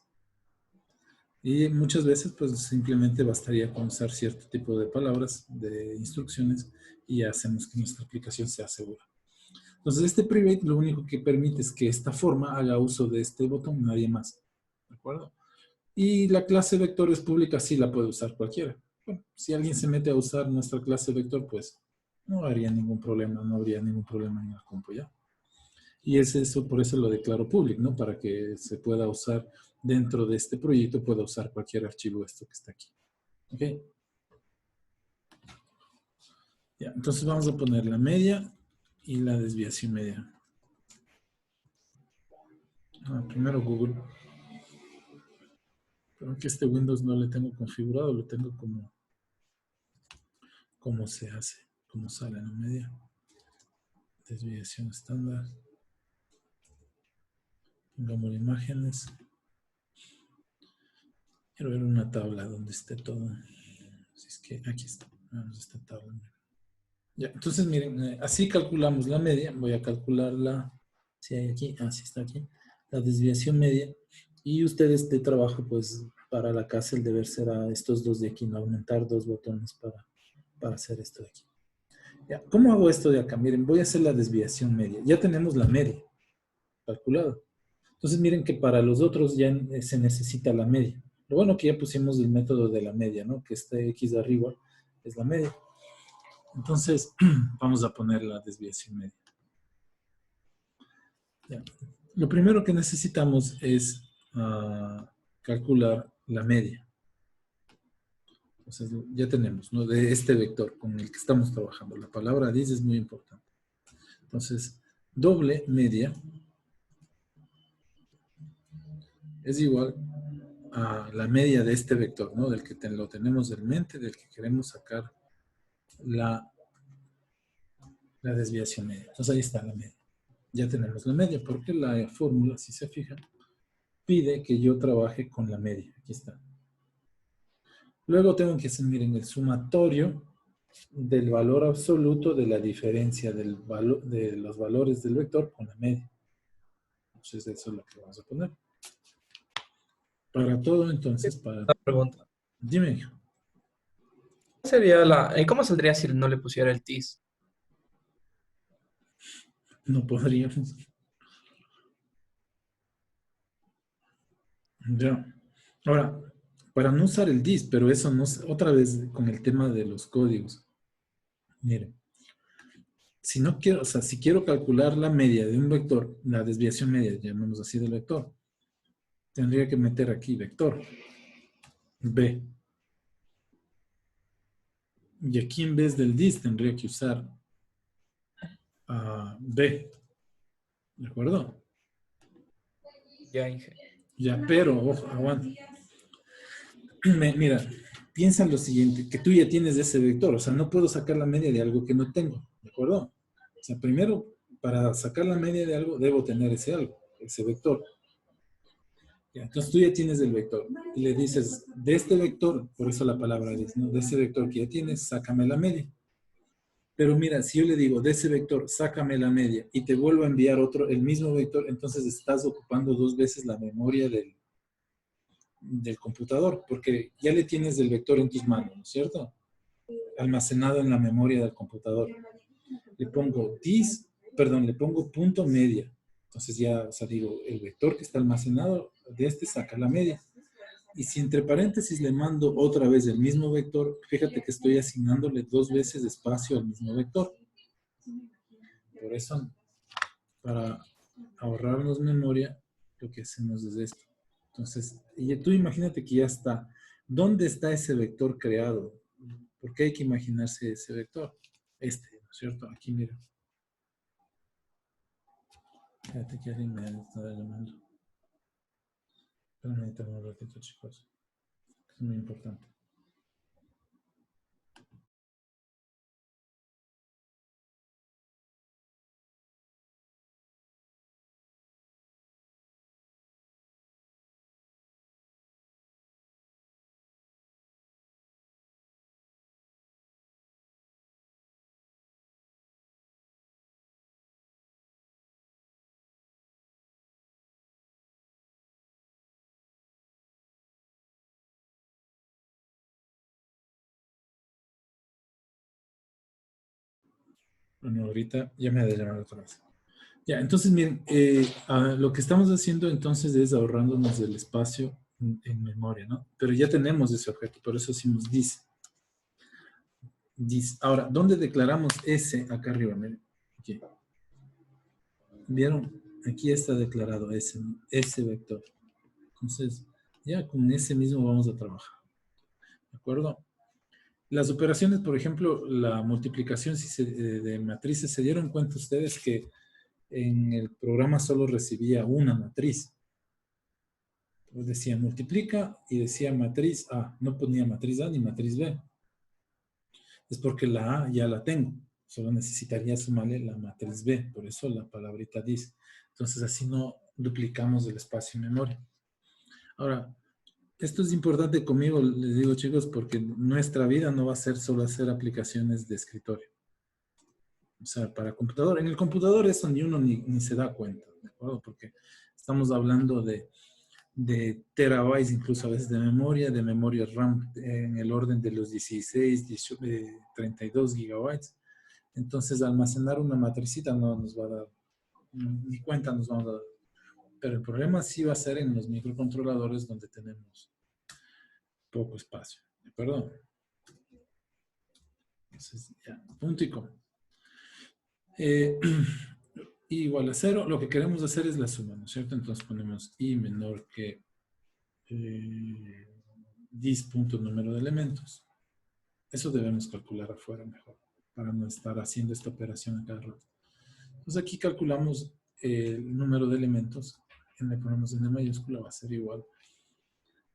Y muchas veces, pues, simplemente bastaría con usar cierto tipo de palabras, de instrucciones, y hacemos que nuestra aplicación sea segura. Entonces, este private lo único que permite es que esta forma haga uso de este botón, nadie más. ¿De acuerdo? Y la clase vectores pública sí la puede usar cualquiera. Bueno, si alguien se mete a usar nuestra clase vector, pues no habría ningún problema, no habría ningún problema en el compu ya. Y es eso, por eso lo declaro público, ¿no? Para que se pueda usar dentro de este proyecto, pueda usar cualquier archivo esto que está aquí. ¿Ok? Ya, entonces vamos a poner la media y la desviación media. Primero Google. Pero que este Windows no le tengo configurado, lo tengo como se hace, como sale en la media. Desviación estándar. Pongamos imágenes. Quiero ver una tabla donde esté todo. Si es que aquí está. Vamos a esta tabla. Ya, entonces miren, así calculamos la media. Voy a calcularla. Si hay aquí, sí está aquí. La desviación media. Y ustedes de trabajo, pues, para la casa el deber será estos dos de aquí, no aumentar 2 botones para hacer esto de aquí. Ya, ¿cómo hago esto de acá? Miren, voy a hacer la desviación media. Ya tenemos la media calculada. Entonces miren que para los otros ya se necesita la media. Lo bueno que ya pusimos el método de la media, ¿no? Que este X de arriba es la media. Entonces, vamos a poner la desviación media. Ya. Lo primero que necesitamos es calcular la media. Entonces, ya tenemos, ¿no? De este vector con el que estamos trabajando. La palabra dis es muy importante. Entonces, doble media es igual a la media de este vector, ¿no? Del que lo tenemos en mente, del que queremos sacar la desviación media. Entonces, ahí está la media. Ya tenemos la media, porque la fórmula, si se fijan, pide que yo trabaje con la media. Aquí está. Luego tengo que hacer, miren, el sumatorio del valor absoluto de la diferencia de los valores del vector con la media. Entonces, eso es lo que vamos a poner. Para todo, entonces, para... Una pregunta. Dime. ¿Cómo saldría si no le pusiera el TIS? No podríamos. Ya. Ahora, para no usar el dis, pero eso no es, otra vez con el tema de los códigos. Miren, si no quiero, o sea, si quiero calcular la media de un vector, la desviación media, llamemos así del vector, tendría que meter aquí vector B. Y aquí en vez del dis tendría que usar B. ¿De acuerdo? Ya, Inge. Ya, pero, ojo, aguanta. Mira, piensa en lo siguiente, que tú ya tienes ese vector, o sea, no puedo sacar la media de algo que no tengo, ¿de acuerdo? O sea, primero, para sacar la media de algo, debo tener ese algo, ese vector. Ya, entonces tú ya tienes el vector y le dices, de este vector, por eso la palabra dis, ¿no? De ese vector que ya tienes, sácame la media. Pero mira, si yo le digo, de ese vector, sácame la media y te vuelvo a enviar el mismo vector, entonces estás ocupando 2 veces la memoria del computador, porque ya le tienes el vector en tus manos, ¿no es cierto? Almacenado en la memoria del computador. Le pongo le pongo punto media. Entonces ya, o sea, digo, el vector que está almacenado de este saca la media. Y si entre paréntesis le mando otra vez el mismo vector, fíjate que estoy asignándole 2 veces espacio al mismo vector. Por eso, para ahorrarnos memoria, lo que hacemos es esto. Entonces, y tú imagínate que ya está. ¿Dónde está ese vector creado? ¿Por qué hay que imaginarse ese vector? Este, ¿no es cierto? Aquí, mira. Fíjate que alguien me está llamando. Permítanme un ratito, chicos. Es muy importante. Bueno, ahorita ya me ha de llamar otra vez. Ya, entonces miren, lo que estamos haciendo entonces es ahorrándonos del espacio en memoria, ¿no? Pero ya tenemos ese objeto, por eso decimos this. This. Ahora, ¿dónde declaramos ese acá arriba? Miren, aquí. ¿Vieron? Aquí está declarado ese, ¿no? Ese vector. Entonces, ya con ese mismo vamos a trabajar. ¿De acuerdo? Las operaciones, por ejemplo, la multiplicación de matrices, ¿se dieron cuenta ustedes que en el programa solo recibía una matriz? Pues decía multiplica y decía matriz A. No ponía matriz A ni matriz B. Es porque la A ya la tengo. Solo necesitaría sumarle la matriz B. Por eso la palabrita dice. Entonces así no duplicamos el espacio en memoria. Ahora, esto es importante conmigo, les digo chicos, porque nuestra vida no va a ser solo hacer aplicaciones de escritorio. O sea, para computador. En el computador eso ni uno ni se da cuenta, ¿de acuerdo? Porque estamos hablando de terabytes, incluso a veces de memoria RAM en el orden de los 16, 32 gigabytes. Entonces, almacenar una matricita no nos va a dar, ni cuenta nos vamos a dar. Pero el problema sí va a ser en los microcontroladores donde tenemos poco espacio. ¿De acuerdo? Entonces, ya, punto y coma. I igual a 0, lo que queremos hacer es la suma, ¿no es cierto? Entonces ponemos i menor que this punto número de elementos. Eso debemos calcular afuera mejor, para no estar haciendo esta operación a cada rato. Entonces aquí calculamos el número de elementos, le ponemos en mayúscula, va a ser igual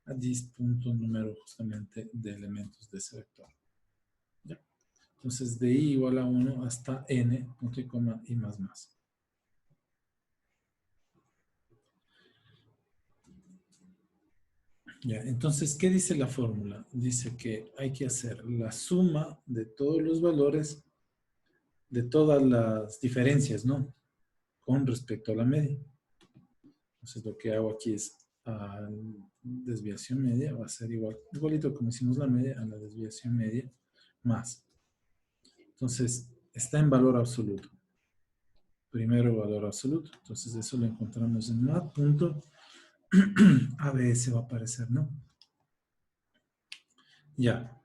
a this punto número justamente de elementos de ese vector. ¿Ya? Entonces de i igual a 1 hasta n, punto y coma, y más más. Ya, entonces, ¿qué dice la fórmula? Dice que hay que hacer la suma de todos los valores, de todas las diferencias, ¿no? Con respecto a la media. Entonces, lo que hago aquí es desviación media, va a ser igualito como hicimos la media, a la desviación media, más. Entonces, está en valor absoluto. Primero valor absoluto. Entonces, eso lo encontramos en mat.abs va a aparecer, ¿no? Ya.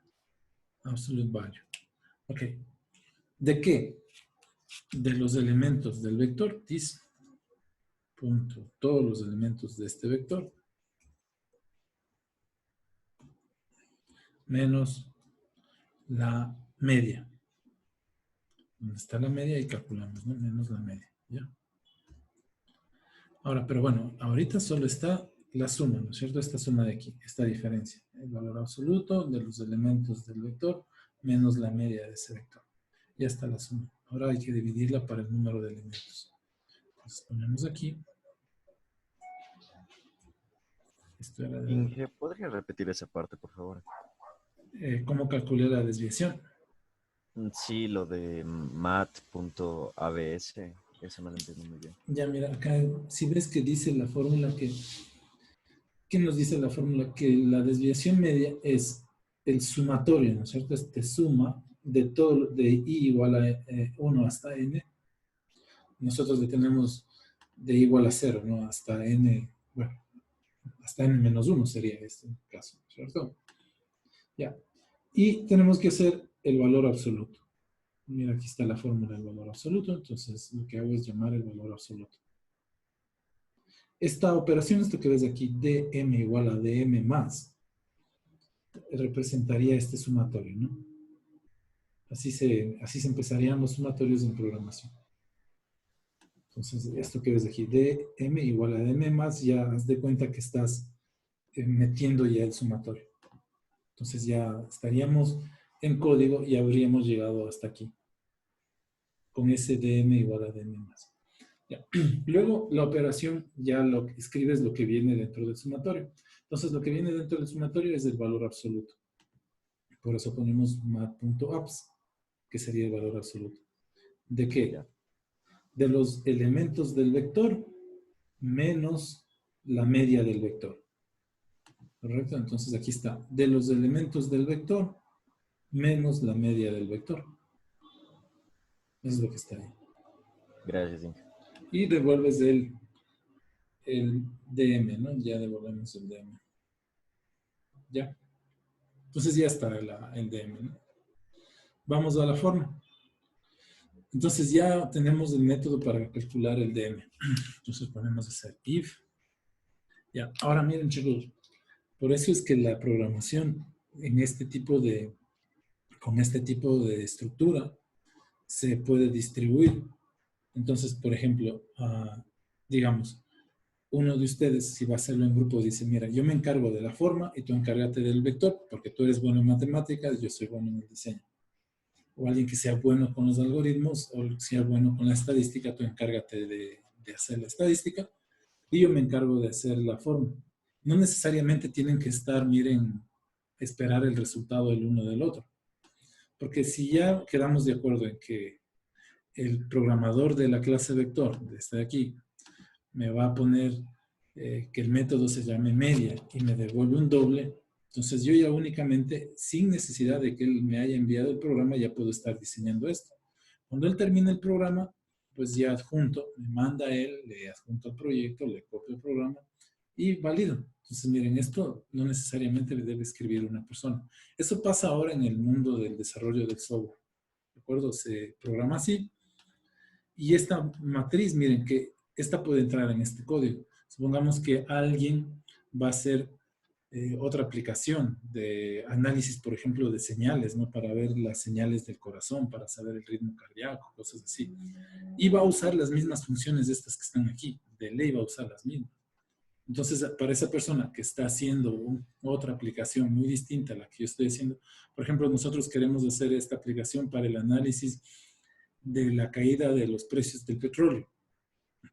Absolute value. Ok. ¿De qué? De los elementos del vector, this, punto, todos los elementos de este vector, menos la media. ¿Dónde está la media? Y calculamos, ¿no? Menos la media, ¿ya? Ahora, pero bueno, ahorita solo está la suma, ¿no es cierto? Esta suma de aquí, esta diferencia. El valor absoluto de los elementos del vector menos la media de ese vector. Ya está la suma. Ahora hay que dividirla para el número de elementos. Entonces ponemos aquí. Esto era de... Inge, ¿podría repetir esa parte, por favor? ¿Cómo calculé la desviación? Sí, lo de mat.abs, eso no lo entiendo muy bien. Ya mira, acá si ves que dice la fórmula ¿qué nos dice la fórmula? Que la desviación media es el sumatorio, ¿no es cierto? Este suma de todo, de i igual a 1 hasta n. Nosotros le tenemos de igual a 0, ¿no? Hasta n, bueno, hasta n-1 sería este caso, ¿cierto? Ya. Y tenemos que hacer el valor absoluto. Mira, aquí está la fórmula del valor absoluto, entonces lo que hago es llamar el valor absoluto. Esta operación, esto que ves aquí, dm igual a dm más, representaría este sumatorio, ¿no? Así se empezarían los sumatorios en programación. Entonces, esto que ves aquí, dm igual a dm más, ya haz de cuenta que estás metiendo ya el sumatorio. Entonces ya estaríamos en código y habríamos llegado hasta aquí. Con ese dm igual a dm más. Ya. Luego, la operación ya lo escribes lo que viene dentro del sumatorio. Entonces, lo que viene dentro del sumatorio es el valor absoluto. Por eso ponemos mat.abs, que sería el valor absoluto. ¿De qué? De los elementos del vector menos la media del vector. ¿Correcto? Entonces, aquí está. De los elementos del vector menos la media del vector. Eso es lo que está ahí. Gracias, Inge. Y devuelves el DM, ¿no? Ya devolvemos el DM. ¿Ya? Entonces ya está el DM, ¿no? Vamos a la forma. Entonces ya tenemos el método para calcular el DM. Entonces ponemos a hacer if. Ya, ahora miren, chicos. Por eso es que la programación en este tipo con este tipo de estructura se puede distribuir. Entonces, por ejemplo, digamos, uno de ustedes, si va a hacerlo en grupo, dice, mira, yo me encargo de la forma y tú encárgate del vector, porque tú eres bueno en matemáticas, yo soy bueno en el diseño. O alguien que sea bueno con los algoritmos, o sea bueno con la estadística, tú encárgate de hacer la estadística, y yo me encargo de hacer la forma. No necesariamente tienen que estar, miren, esperar el resultado del uno del otro. Porque si ya quedamos de acuerdo en que el programador de la clase vector, de este de aquí, me va a poner que el método se llame media y me devuelve un doble, entonces yo ya únicamente, sin necesidad de que él me haya enviado el programa, ya puedo estar diseñando esto. Cuando él termine el programa, pues ya adjunto, me manda a él, le adjunto al proyecto, le copio el programa y valido. Entonces, miren, esto no necesariamente le debe escribir una persona. Eso pasa ahora en el mundo del desarrollo del software. ¿De acuerdo? Se programa así. Y esta matriz, miren, que esta puede entrar en este código. Supongamos que alguien va a hacer otra aplicación de análisis, por ejemplo, de señales, ¿no? Para ver las señales del corazón, para saber el ritmo cardíaco, cosas así. Y va a usar las mismas funciones de estas que están aquí. De ley va a usar las mismas. Entonces, para esa persona que está haciendo otra aplicación muy distinta a la que yo estoy haciendo, por ejemplo, nosotros queremos hacer esta aplicación para el análisis de la caída de los precios del petróleo,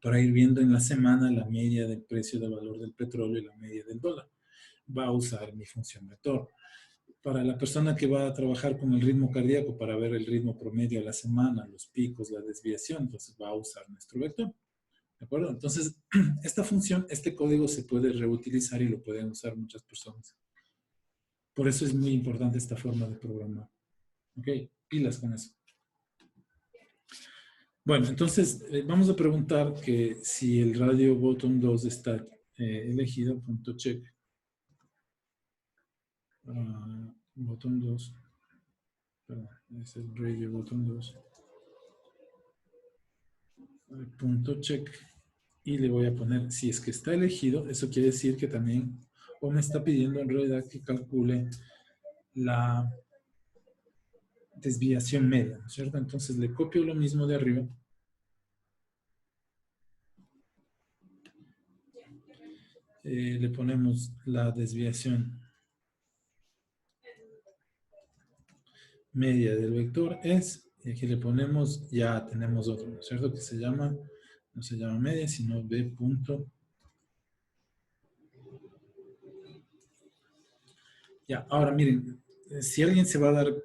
para ir viendo en la semana la media del precio de valor del petróleo y la media del dólar. Va a usar mi función vector. Para la persona que va a trabajar con el ritmo cardíaco, para ver el ritmo promedio a la semana, los picos, la desviación, entonces va a usar nuestro vector. ¿De acuerdo? Entonces, esta función, este código se puede reutilizar y lo pueden usar muchas personas. Por eso es muy importante esta forma de programar. ¿Ok? Pilas con eso. Bueno, entonces vamos a preguntar que si el radio bottom 2 está elegido, punto check. Bottom 2. Perdón, es el radio bottom 2. Punto check. Y le voy a poner, si es que está elegido, eso quiere decir que también, o me está pidiendo en realidad que calcule la desviación media, ¿no es cierto? Entonces le copio lo mismo de arriba. Le ponemos la desviación media del vector es, y aquí le ponemos, ya tenemos otro, ¿no es cierto? Que se llama, no se llama media, sino b punto. Ya, ahora miren, si alguien se va a dar,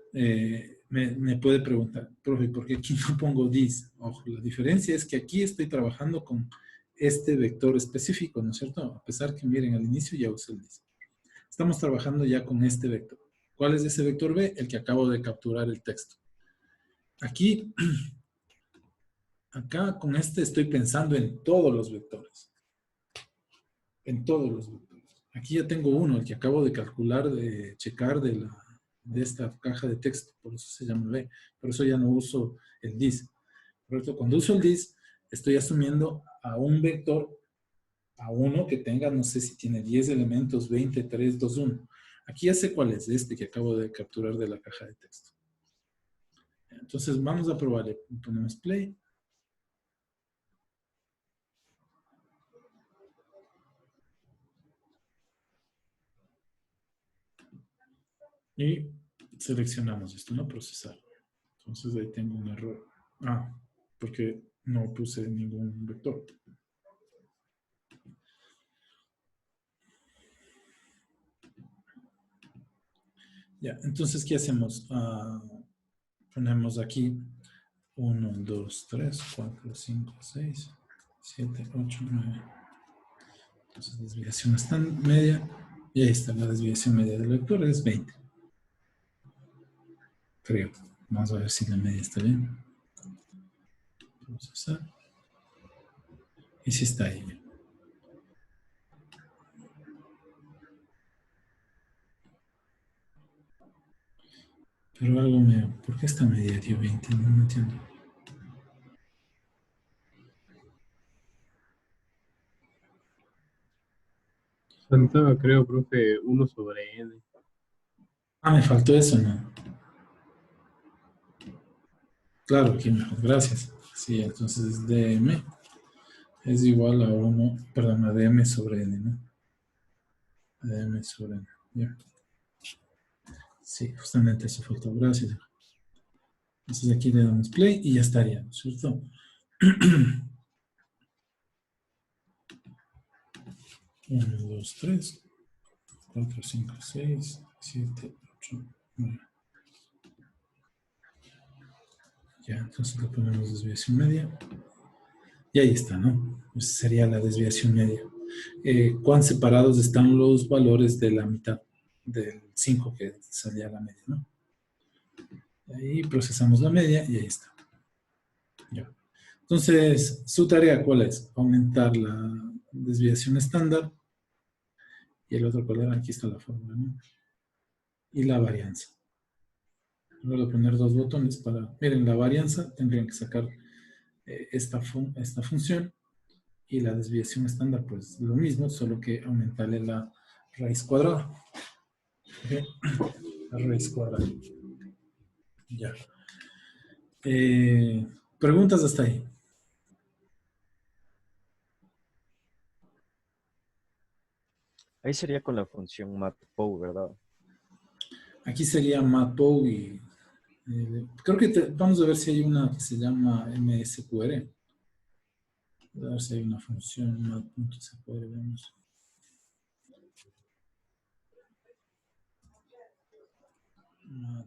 me puede preguntar, profe, ¿por qué aquí no pongo this? Ojo, la diferencia es que aquí estoy trabajando con este vector específico, ¿no es cierto? A pesar que miren, al inicio ya usé el this. Estamos trabajando ya con este vector. ¿Cuál es ese vector B? El que acabo de capturar el texto. Aquí, acá con este estoy pensando en todos los vectores. En todos los vectores. Aquí ya tengo uno, el que acabo de calcular, de checar de esta caja de texto, por eso se llama B. Por eso ya no uso el dis. ¿Correcto? Cuando uso el dis, estoy asumiendo a un vector, a uno que tenga, no sé si tiene 10 elementos, 20, 3, 2, 1. Aquí ya sé cuál es este que acabo de capturar de la caja de texto. Entonces vamos a probarle. Ponemos play. Y seleccionamos esto, ¿no? Procesar. Entonces ahí tengo un error. Ah, porque no puse ningún vector. Ya, entonces, ¿qué hacemos? Ponemos aquí 1, 2, 3, 4, 5, 6, 7, 8, 9. Entonces, desviación está en media. Y ahí está, la desviación media del vector es 20. Creo. Vamos a ver si la media está bien. Procesar. Y si está ahí. Pero algo me... ¿Por qué esta media dio 20? No entiendo. Faltaba, creo, profe, 1/n. Ah, me faltó eso, ¿no? Claro, aquí mejor, gracias. Sí, entonces dm es igual a 1, perdón, a dm sobre n, ¿no? A dm sobre n, ya. Sí, justamente eso faltó, gracias. Entonces aquí le damos play y ya estaría, ¿no es cierto? 1, 2, 3, 4, 5, 6, 7, 8, 9. Ya, entonces le ponemos desviación media. Y ahí está, ¿no? Esa sería la desviación media. ¿Cuán separados están los valores de la mitad del 5 que salía la media, ¿no? Ahí procesamos la media y ahí está. Ya. Entonces, su tarea, ¿cuál es? Aumentar la desviación estándar. Y el otro, ¿cuál era? Aquí está la fórmula, ¿no? Y la varianza. Voy a poner dos botones para... Miren, la varianza tendrían que sacar esta función. Y la desviación estándar, pues lo mismo, solo que aumentarle la raíz cuadrada. ¿Okay? La raíz cuadrada. Ya. Preguntas hasta ahí. Ahí sería con la función matpow, ¿verdad? Aquí sería matpow y creo que vamos a ver si hay una que se llama msqr. A ver si hay una función mat.sqr. Vemos. Mat.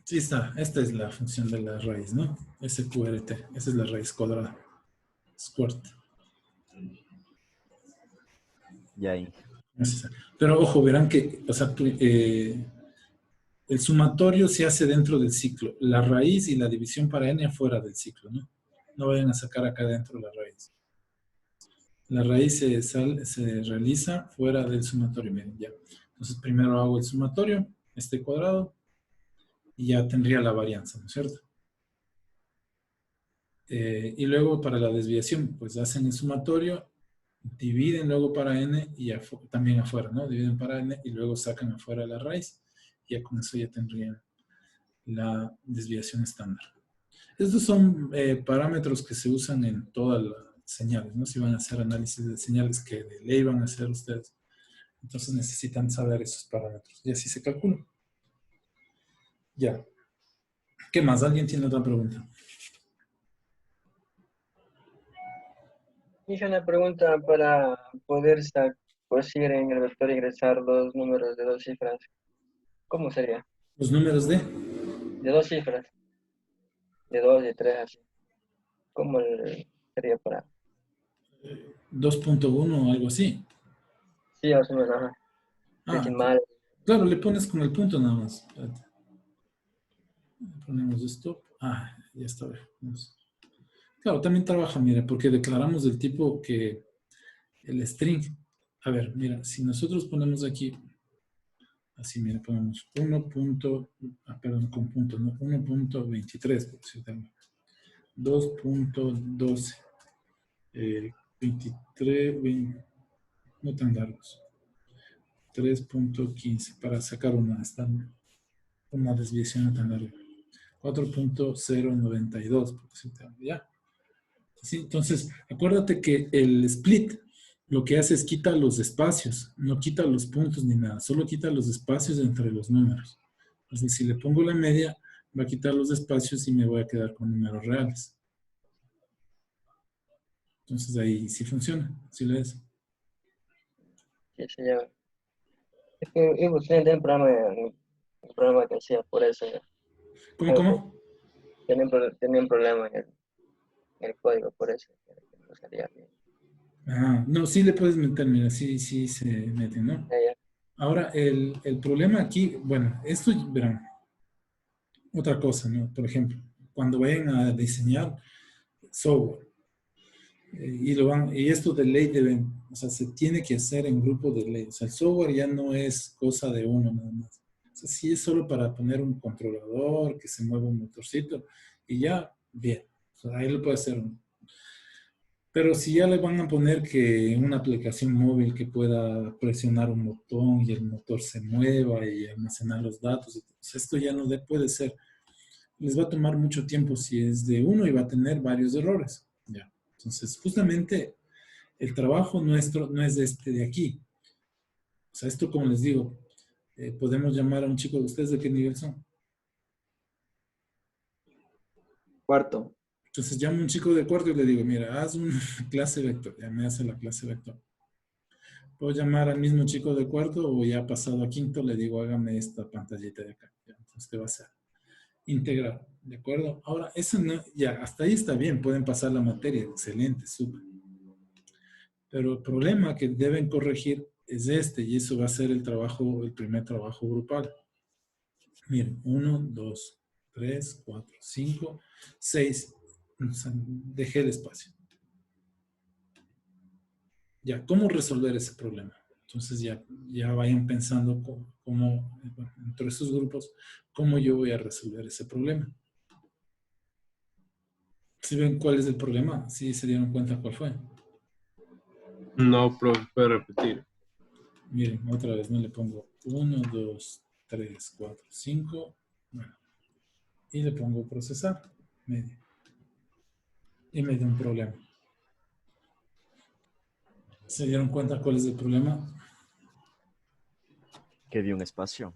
Sí está, esta es la función de la raíz, ¿no? sqrt, esa es la raíz cuadrada. Squirt. Ya ahí. Pero ojo, verán que, o sea, el sumatorio se hace dentro del ciclo. La raíz y la división para n afuera del ciclo, ¿no? No vayan a sacar acá dentro la raíz. La raíz se realiza fuera del sumatorio, miren, ya. Entonces primero hago el sumatorio, este cuadrado, y ya tendría la varianza, ¿no es cierto? Y luego para la desviación, pues hacen el sumatorio, dividen luego para n y también afuera, ¿no? Dividen para n y luego sacan afuera la raíz. Y ya con eso ya tendrían la desviación estándar. Estos son parámetros que se usan en todas las señales, ¿no? Si van a hacer análisis de señales que de ley van a hacer ustedes. Entonces necesitan saber esos parámetros. Y así se calcula. Ya. ¿Qué más? ¿Alguien tiene otra pregunta? Hice una pregunta para poder conseguir en el vector ingresar los números de 2 cifras. ¿Cómo sería? Los números de De 2 cifras. De 2 y 3 así. ¿Cómo sería para...? 2.1 o algo así. Sí, más o menos, ajá. Ah, Decimal. claro, le pones con el punto nada más. Espérate. Ponemos stop. Ah, ya está. Claro, también trabaja, mire, porque declaramos del tipo que el string. A ver, mira, si nosotros ponemos aquí, así, mira, ponemos 1. Perdón, con punto, no, 1.23, por decirte algo. 2.12. 23, 20, no tan largos. 3.15 para sacar una desviación no tan larga. 4.092, por decirte algo, ya. ¿Sí? Entonces, acuérdate que el split lo que hace es quita los espacios, no quita los puntos ni nada, solo quita los espacios entre los números. Entonces, si le pongo la media, va a quitar los espacios y me voy a quedar con números reales. Entonces, ahí sí funciona, ¿sí lo ves? Sí, señor. Es que yo tenía un programa que hacía por eso. ¿Cómo? Tenía un problema en el código, por eso. Que no salía bien. Ah, no, sí le puedes meter, mira, sí se mete, ¿no? Ya. Ahora, el problema aquí, bueno, esto, verán, otra cosa, ¿no? Por ejemplo, cuando vayan a diseñar software, y esto de ley deben, o sea, se tiene que hacer en grupo de ley. O sea, el software ya no es cosa de uno nada más. O sea, sí es solo para poner un controlador, que se mueva un motorcito, y ya, bien. O sea, ahí lo puede hacer uno. Pero si ya le van a poner que una aplicación móvil que pueda presionar un botón y el motor se mueva y almacenar los datos, entonces esto ya no puede ser. Les va a tomar mucho tiempo si es de uno y va a tener varios errores. Ya. Entonces, justamente el trabajo nuestro no es este de aquí. O sea, esto como les digo, podemos llamar a un chico de ustedes, ¿de qué nivel son? Cuarto. Entonces llamo a un chico de cuarto y le digo, mira, haz una clase vector. Ya me hace la clase vector. Puedo llamar al mismo chico de cuarto o ya pasado a quinto, le digo, hágame esta pantallita de acá. Ya, entonces te va a hacer integrar, ¿de acuerdo? Ahora, eso no, ya, hasta ahí está bien, pueden pasar la materia, excelente, súper. Pero el problema que deben corregir es este, y eso va a ser el primer trabajo grupal. Miren, 1, 2, 3, 4, 5, 6. O sea, dejé el espacio. Ya, ¿cómo resolver ese problema? Entonces ya vayan pensando cómo, entre esos grupos, cómo yo voy a resolver ese problema. ¿Sí ven cuál es el problema? ¿Sí se dieron cuenta cuál fue? No, profe, puede repetir. Miren, otra vez, no le pongo 1, 2, 3, 4, 5. Bueno, y le pongo procesar, medio. Y me dio un problema. ¿Se dieron cuenta cuál es el problema? Que dio un espacio.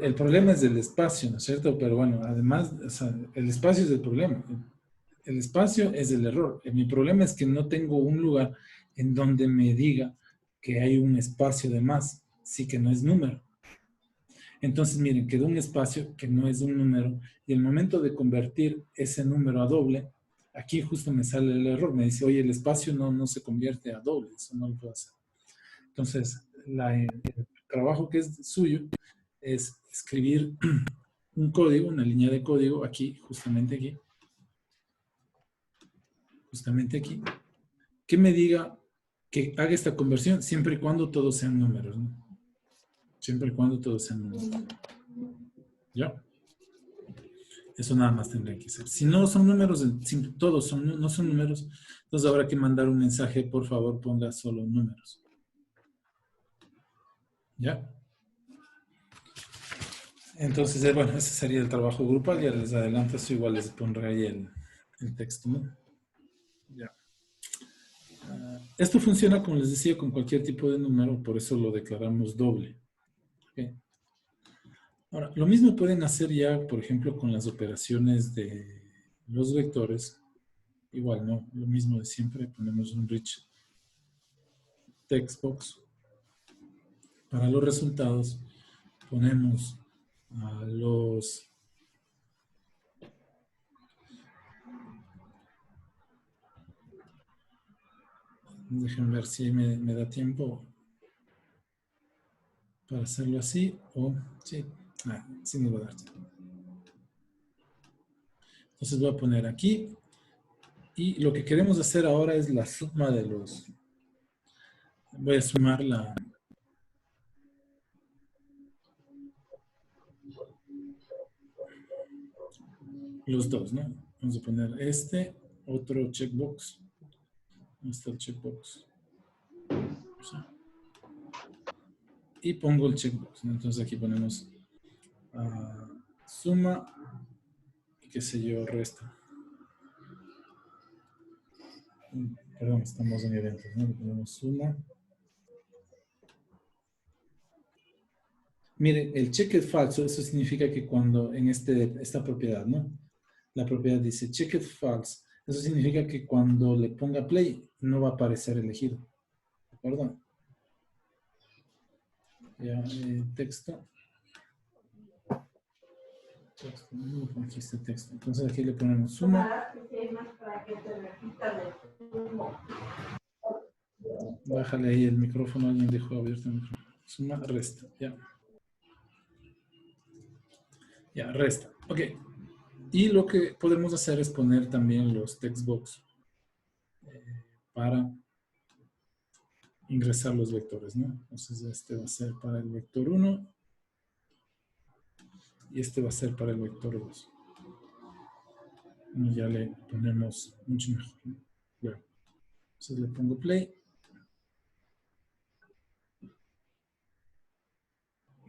El problema es el espacio, ¿no es cierto? Pero bueno, además, o sea, el espacio es el problema. El espacio es el error. Mi problema es que no tengo un lugar en donde me diga que hay un espacio de más, sí que no es número. Entonces, miren, quedó un espacio que no es un número y el momento de convertir ese número a doble, aquí justo me sale el error. Me dice, oye, el espacio no se convierte a doble, eso no lo puedo hacer. Entonces, el trabajo que es suyo es escribir un código, una línea de código aquí, justamente aquí, que me diga que haga esta conversión siempre y cuando todos sean números, ¿no? Siempre y cuando todos sean números. ¿Ya? Eso nada más tendría que hacer. Si no son números, si todos no son números, entonces habrá que mandar un mensaje, por favor, ponga solo números. ¿Ya? Entonces, bueno, ese sería el trabajo grupal. Ya les adelanto, eso igual les pondré ahí el texto, ¿no? Ya. Esto funciona, como les decía, con cualquier tipo de número, por eso lo declaramos doble. ¿Okay? Ahora, lo mismo pueden hacer ya, por ejemplo, con las operaciones de los vectores. Igual, ¿no? Lo mismo de siempre, ponemos un rich text box. Para los resultados, ponemos a los... Déjenme ver si me da tiempo para hacerlo así o... Sí, sí me va a dar tiempo. Entonces voy a poner aquí y lo que queremos hacer ahora es la suma de los voy a sumar los dos, ¿no? Vamos a poner otro checkbox. ¿Dónde está el checkbox? Sí. Y pongo el checkbox, ¿no? Entonces aquí ponemos suma y qué sé yo, resta. Perdón, estamos en eventos, ¿no? Le ponemos suma. Mire, el checked falso, eso significa que cuando en esta propiedad, ¿no? La propiedad dice checked false, eso significa que cuando le ponga play no va a aparecer elegido. ¿De acuerdo? Ya, texto. Aquí está el texto. Entonces aquí le ponemos suma. Bájale ahí el micrófono, alguien dejó abierto el micrófono. Suma, resta, ya. Ya, resta. Ok. Y lo que podemos hacer es poner también los textbox para ingresar los vectores, ¿no? Entonces este va a ser para el vector 1 y este va a ser para el vector 2. Y ya le ponemos mucho mejor, ¿no? Bueno, entonces le pongo play.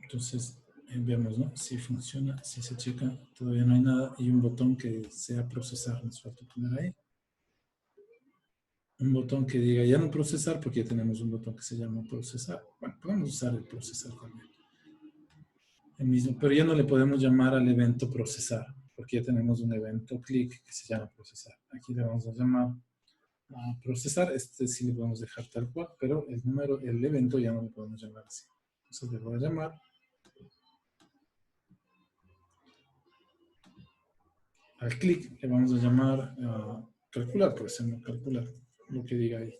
Entonces vemos, ¿no? Si funciona, si se checa, todavía no hay nada. Y un botón que sea procesar, nos falta poner ahí. Un botón que diga ya no procesar, porque ya tenemos un botón que se llama procesar. Bueno, podemos usar el procesar también. El mismo, pero ya no le podemos llamar al evento procesar, porque ya tenemos un evento clic que se llama procesar. Aquí le vamos a llamar a procesar. Este sí le podemos dejar tal cual, pero el evento ya no le podemos llamar así. Entonces le voy a llamar al clic, le vamos a llamar calcular, por ejemplo, calcular lo que diga ahí.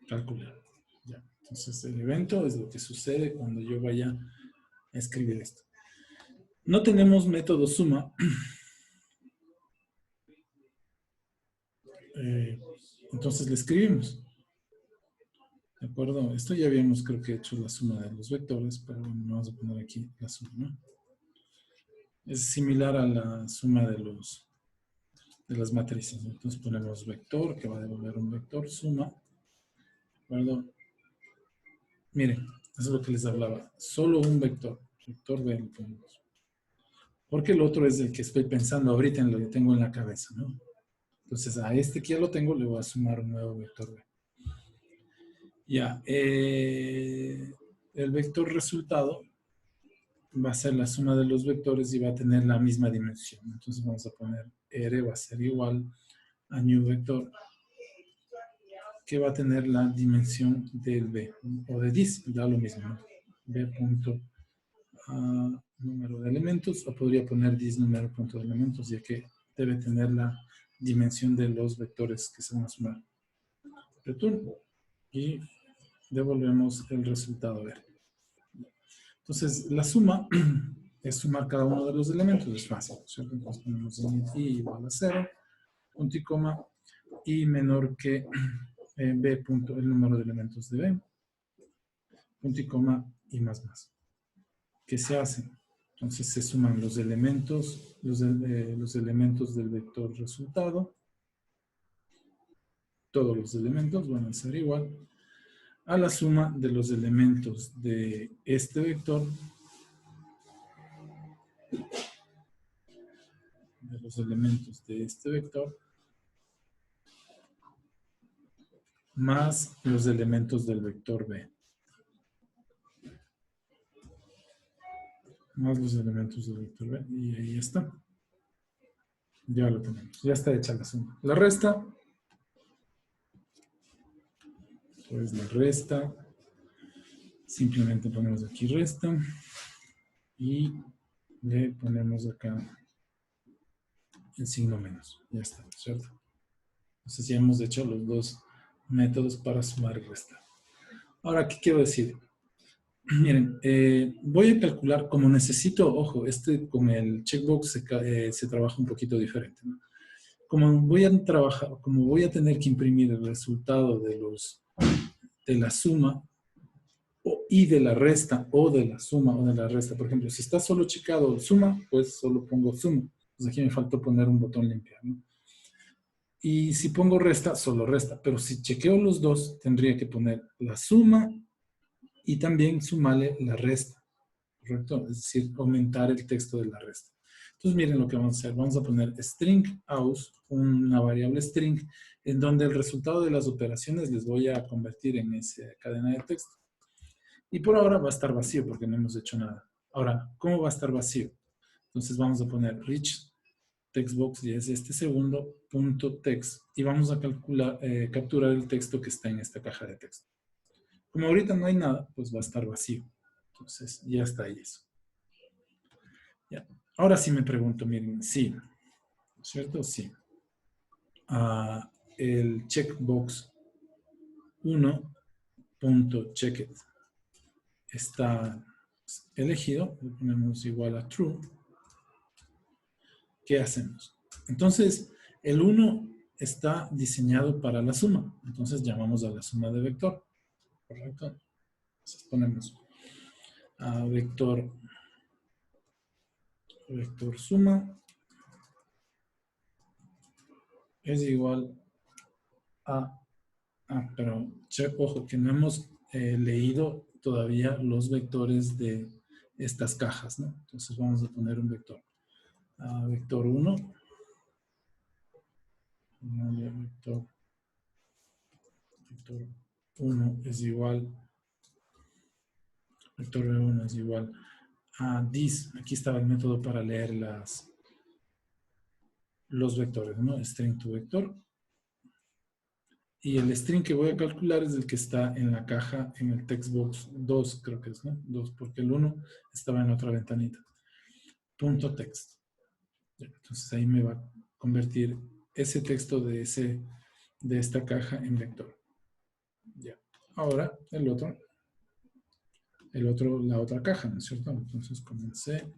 Calcular. Ya. Entonces el evento es lo que sucede cuando yo vaya a escribir esto. No tenemos método suma. Entonces le escribimos. ¿De acuerdo? Esto ya habíamos, creo que, hecho la suma de los vectores, pero bueno, vamos a poner aquí la suma, ¿no? Es similar a la suma de las matrices. Entonces ponemos vector, que va a devolver un vector, suma. ¿De acuerdo? Miren, eso es lo que les hablaba. Solo un vector. Vector B lo ponemos. Porque el otro es el que estoy pensando ahorita en lo que tengo en la cabeza, ¿no? Entonces a este que ya lo tengo le voy a sumar un nuevo vector B. Ya. El vector resultado va a ser la suma de los vectores y va a tener la misma dimensión. Entonces vamos a poner R va a ser igual a new vector, que va a tener la dimensión del B, o de dis, da lo mismo, ¿no? B punto número de elementos, o podría poner dis número punto de elementos, ya que debe tener la dimensión de los vectores que se van a sumar. Return, y devolvemos el resultado B. Entonces, la suma es sumar cada uno de los elementos, es fácil, ¿cierto? Entonces ponemos i igual a 0, punto y coma, y menor que b punto, el número de elementos de b, punto y coma, y más. ¿Qué se hace? Entonces se suman los elementos, los elementos del vector resultado, todos los elementos van a ser igual a la suma de los elementos de este vector, más los elementos del vector B. Más los elementos del vector B. Y ahí está. Ya lo tenemos. Ya está hecha la suma. La resta. Pues la resta. Simplemente ponemos aquí resta. Y le ponemos acá el signo menos. Ya está, ¿cierto? Entonces ya hemos hecho los dos métodos para sumar y restar. Ahora, ¿qué quiero decir? Miren, voy a calcular como necesito, ojo, con el checkbox se trabaja un poquito diferente, ¿no? como voy a trabajar, como voy a tener que imprimir el resultado de la suma y de la resta, o de la suma o de la resta. Por ejemplo, si está solo checado suma, pues solo pongo suma. Entonces aquí me faltó poner un botón limpiar, ¿no? Y si pongo resta, solo resta. Pero si chequeo los dos, tendría que poner la suma y también sumarle la resta. ¿Correcto? Es decir, aumentar el texto de la resta. Entonces miren lo que vamos a hacer. Vamos a poner string aus, una variable string, en donde el resultado de las operaciones les voy a convertir en esa cadena de texto. Y por ahora va a estar vacío porque no hemos hecho nada. Ahora, ¿cómo va a estar vacío? Entonces vamos a poner rich textbox, y es este segundo, punto text, y vamos a capturar el texto que está en esta caja de texto. Como ahorita no hay nada, pues va a estar vacío. Entonces, ya está ahí eso. Ya. Ahora sí me pregunto, miren, sí, ¿cierto? Sí. El checkbox 1.checked está elegido, le ponemos igual a true. ¿Qué hacemos? Entonces, el 1 está diseñado para la suma. Entonces, llamamos a la suma de vector. ¿Correcto? Entonces, ponemos a vector suma es igual a... pero ojo, que no hemos leído todavía los vectores de estas cajas, ¿no? Entonces, vamos a poner un vector. Vector 1. Vector 1 es igual, vector 1 es igual a this. Aquí estaba el método para leer los vectores, ¿no? String to vector. Y el string que voy a calcular es el que está en la caja, en el textbox 2, creo que es, ¿no? 2, porque el 1 estaba en otra ventanita. Punto text. Entonces ahí me va a convertir ese texto de esta caja en vector. Ya. Ahora la otra caja, ¿no es cierto? Entonces comencé,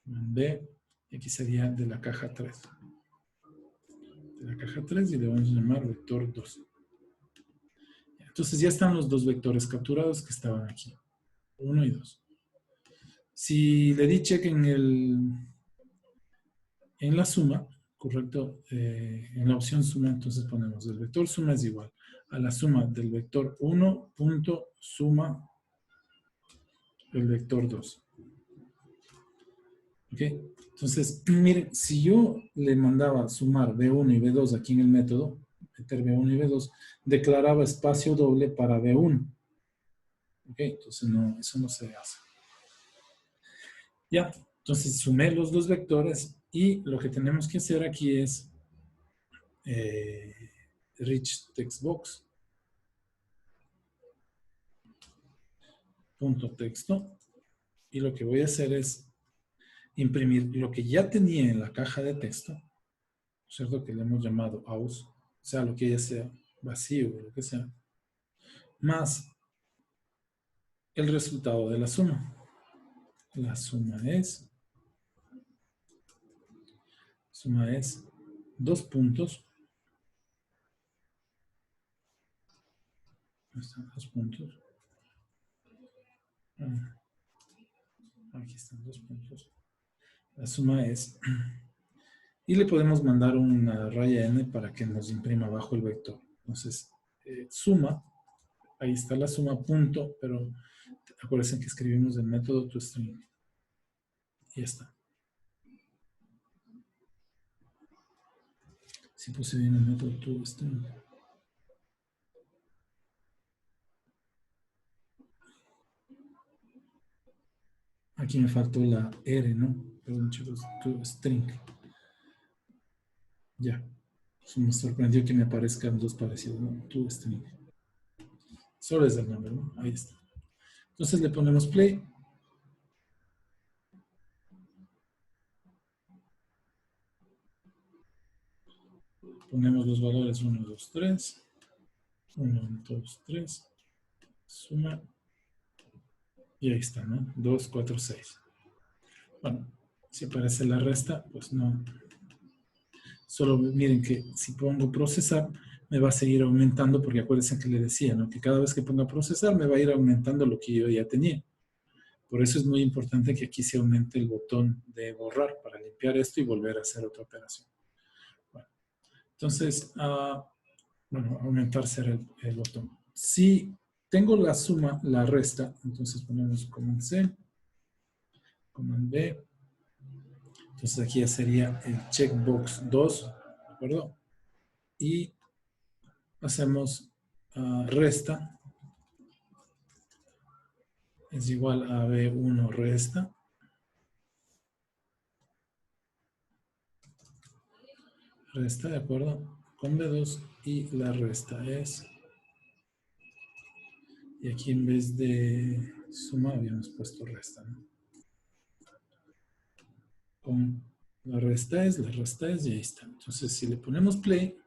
mandé, y aquí sería de la caja 3. De la caja 3 y le vamos a llamar vector 2. Entonces ya están los dos vectores capturados que estaban aquí. 1 y 2. Si le di check en la suma, correcto, en la opción suma, entonces ponemos el vector suma es igual a la suma del vector 1 punto suma el vector 2. ¿Ok? Entonces, miren, si yo le mandaba sumar B1 y B2 aquí en el método, meter B1 y B2, declaraba espacio doble para B1. ¿Ok? Entonces, no, eso no se hace. Ya, entonces sumé los dos vectores y lo que tenemos que hacer aquí es rich textbox punto texto, y lo que voy a hacer es imprimir lo que ya tenía en la caja de texto, ¿cierto? Que le hemos llamado aus, o sea, lo que ya sea vacío o lo que sea, más el resultado de la suma. La suma es 2 puntos. Están 2 puntos. Aquí están 2 puntos. La suma es... Y le podemos mandar una raya n para que nos imprima abajo el vector. Entonces, suma, ahí está la suma, punto, pero acuérdense que escribimos el método toString. Y ya está. Si puse bien el método toString. Aquí me faltó la R, ¿no? Perdón, chicos, toString. Ya. Eso me sorprendió que me aparezcan dos parecidos, ¿no? toString. Solo es el nombre, ¿no? Ahí está. Entonces le ponemos play. Ponemos los valores 1, 2, 3. 1, 2, 3. Suma. Y ahí está, ¿no? 2, 4, 6. Bueno, si aparece la resta, pues no. Solo miren que si pongo procesar, me va a seguir aumentando, porque acuérdense que le decía, ¿no? Que cada vez que ponga procesar, me va a ir aumentando lo que yo ya tenía. Por eso es muy importante que aquí se aumente el botón de borrar para limpiar esto y volver a hacer otra operación. Bueno, entonces, bueno, aumentar será el botón. Si tengo la suma, la resta, entonces ponemos Command C, Command B. Entonces aquí ya sería el checkbox 2, ¿de acuerdo? Y hacemos resta es igual a B1 resta. Resta, ¿de acuerdo? Con B2 y la resta es... Y aquí en vez de suma habíamos puesto resta, ¿no? Con la resta es y ahí está. Entonces si le ponemos play,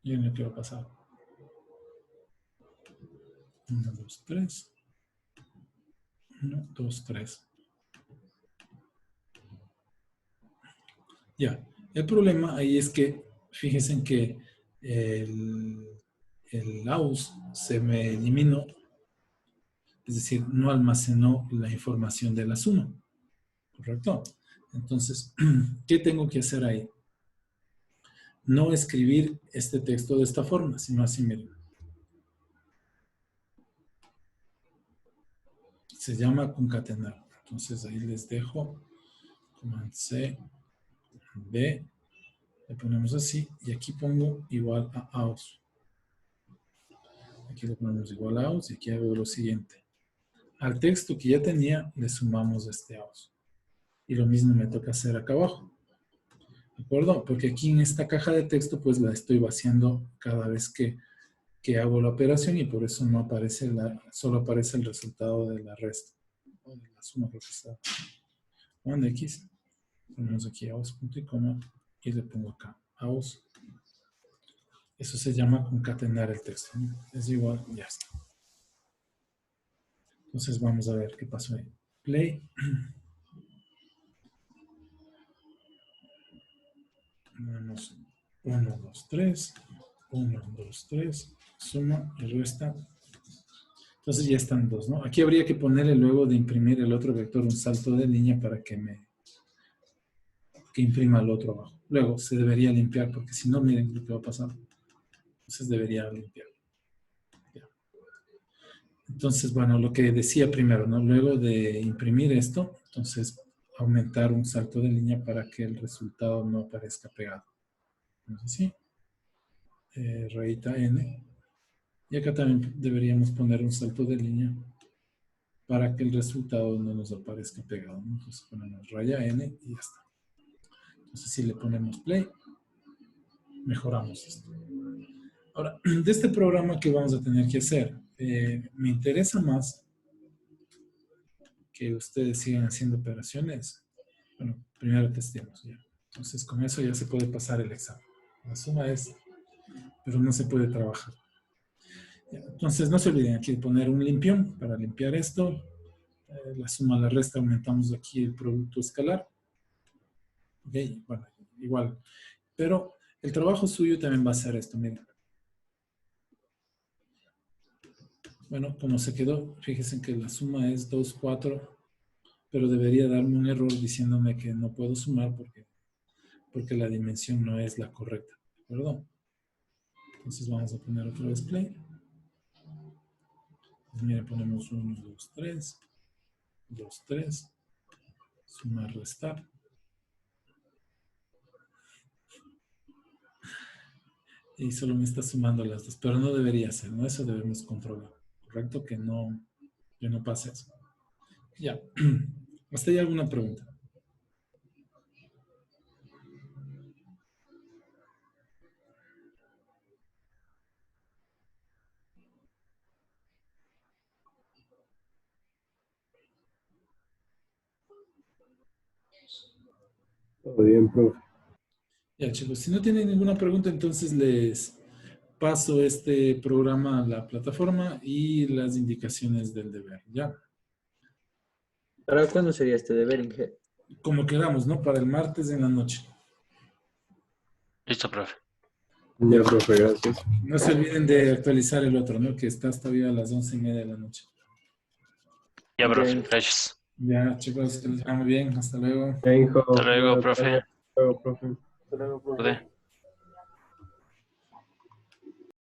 miren lo que va a pasar. 1, 2, 3. 1, 2, 3. Ya. El problema ahí es que, fíjense que el aus se me eliminó, es decir, no almacenó la información de la suma. ¿Correcto? Entonces, ¿qué tengo que hacer ahí? No escribir este texto de esta forma, sino así, miren. Se llama concatenar. Entonces, ahí les dejo Command C, B, le ponemos así, y aquí pongo igual a aus. Aquí le ponemos igual a aus, y aquí hago lo siguiente. Al texto que ya tenía, le sumamos este aus. Y lo mismo me toca hacer acá abajo. ¿De acuerdo? Porque aquí en esta caja de texto, pues la estoy vaciando cada vez que hago la operación y por eso no aparece solo aparece el resultado de la resta. O de la suma procesada. Command X. Ponemos aquí aus punto y coma y le pongo acá aus. Eso se llama concatenar el texto, ¿no? Es igual, ya está. Entonces vamos a ver qué pasó ahí. Play. 1, 2, 3. 1, 2, 3. Suma y resta. Entonces ya están dos, ¿no? Aquí habría que ponerle luego de imprimir el otro vector un salto de línea para que imprima el otro abajo. Luego se debería limpiar porque si no, miren lo que va a pasar. Entonces debería limpiar. Ya. Entonces, bueno, lo que decía primero, ¿no? Luego de imprimir esto, entonces aumentar un salto de línea para que el resultado no aparezca pegado. Entonces sí. Rayita N. Y acá también deberíamos poner un salto de línea para que el resultado no nos aparezca pegado, ¿no? Entonces ponemos raya N y ya está. Entonces si le ponemos play, mejoramos esto. Ahora, de este programa, ¿qué vamos a tener que hacer? Me interesa más que ustedes sigan haciendo operaciones. Bueno, primero testemos ya. Entonces con eso ya se puede pasar el examen. La suma es, pero no se puede trabajar. Entonces no se olviden aquí de poner un limpión para limpiar esto. La suma, la resta, aumentamos aquí el producto escalar. Ok, bueno, igual. Pero el trabajo suyo también va a ser esto, miren. Bueno, como se quedó, fíjense que la suma es 2, 4, pero debería darme un error diciéndome que no puedo sumar porque la dimensión no es la correcta. ¿De acuerdo? Entonces vamos a poner otro vez play. Pues mire, ponemos 1, 2, 3, 2, 3, sumar, restar. Y solo me está sumando las dos, pero no debería ser, ¿no? Eso debemos controlar, ¿correcto? Que no pase eso. Ya. ¿Hasta ahí alguna pregunta? Todo bien, profe. Ya, chicos, si no tienen ninguna pregunta, entonces les paso este programa a la plataforma y las indicaciones del deber, ¿ya? ¿Para cuándo sería este deber, Inge? Como quedamos, ¿no? Para el martes en la noche. Listo, profe. Ya, profe, gracias. No se olviden de actualizar el otro, ¿no? Que está hasta hoy a las 11:30 de la noche. Ya, profe. Bien. Gracias. Ya, chicos, que les vaya muy bien. Hasta luego. Ya, hijo. Hasta luego, Buenas profe. tardes. Hasta luego, profe. Hasta luego, profe. Joder.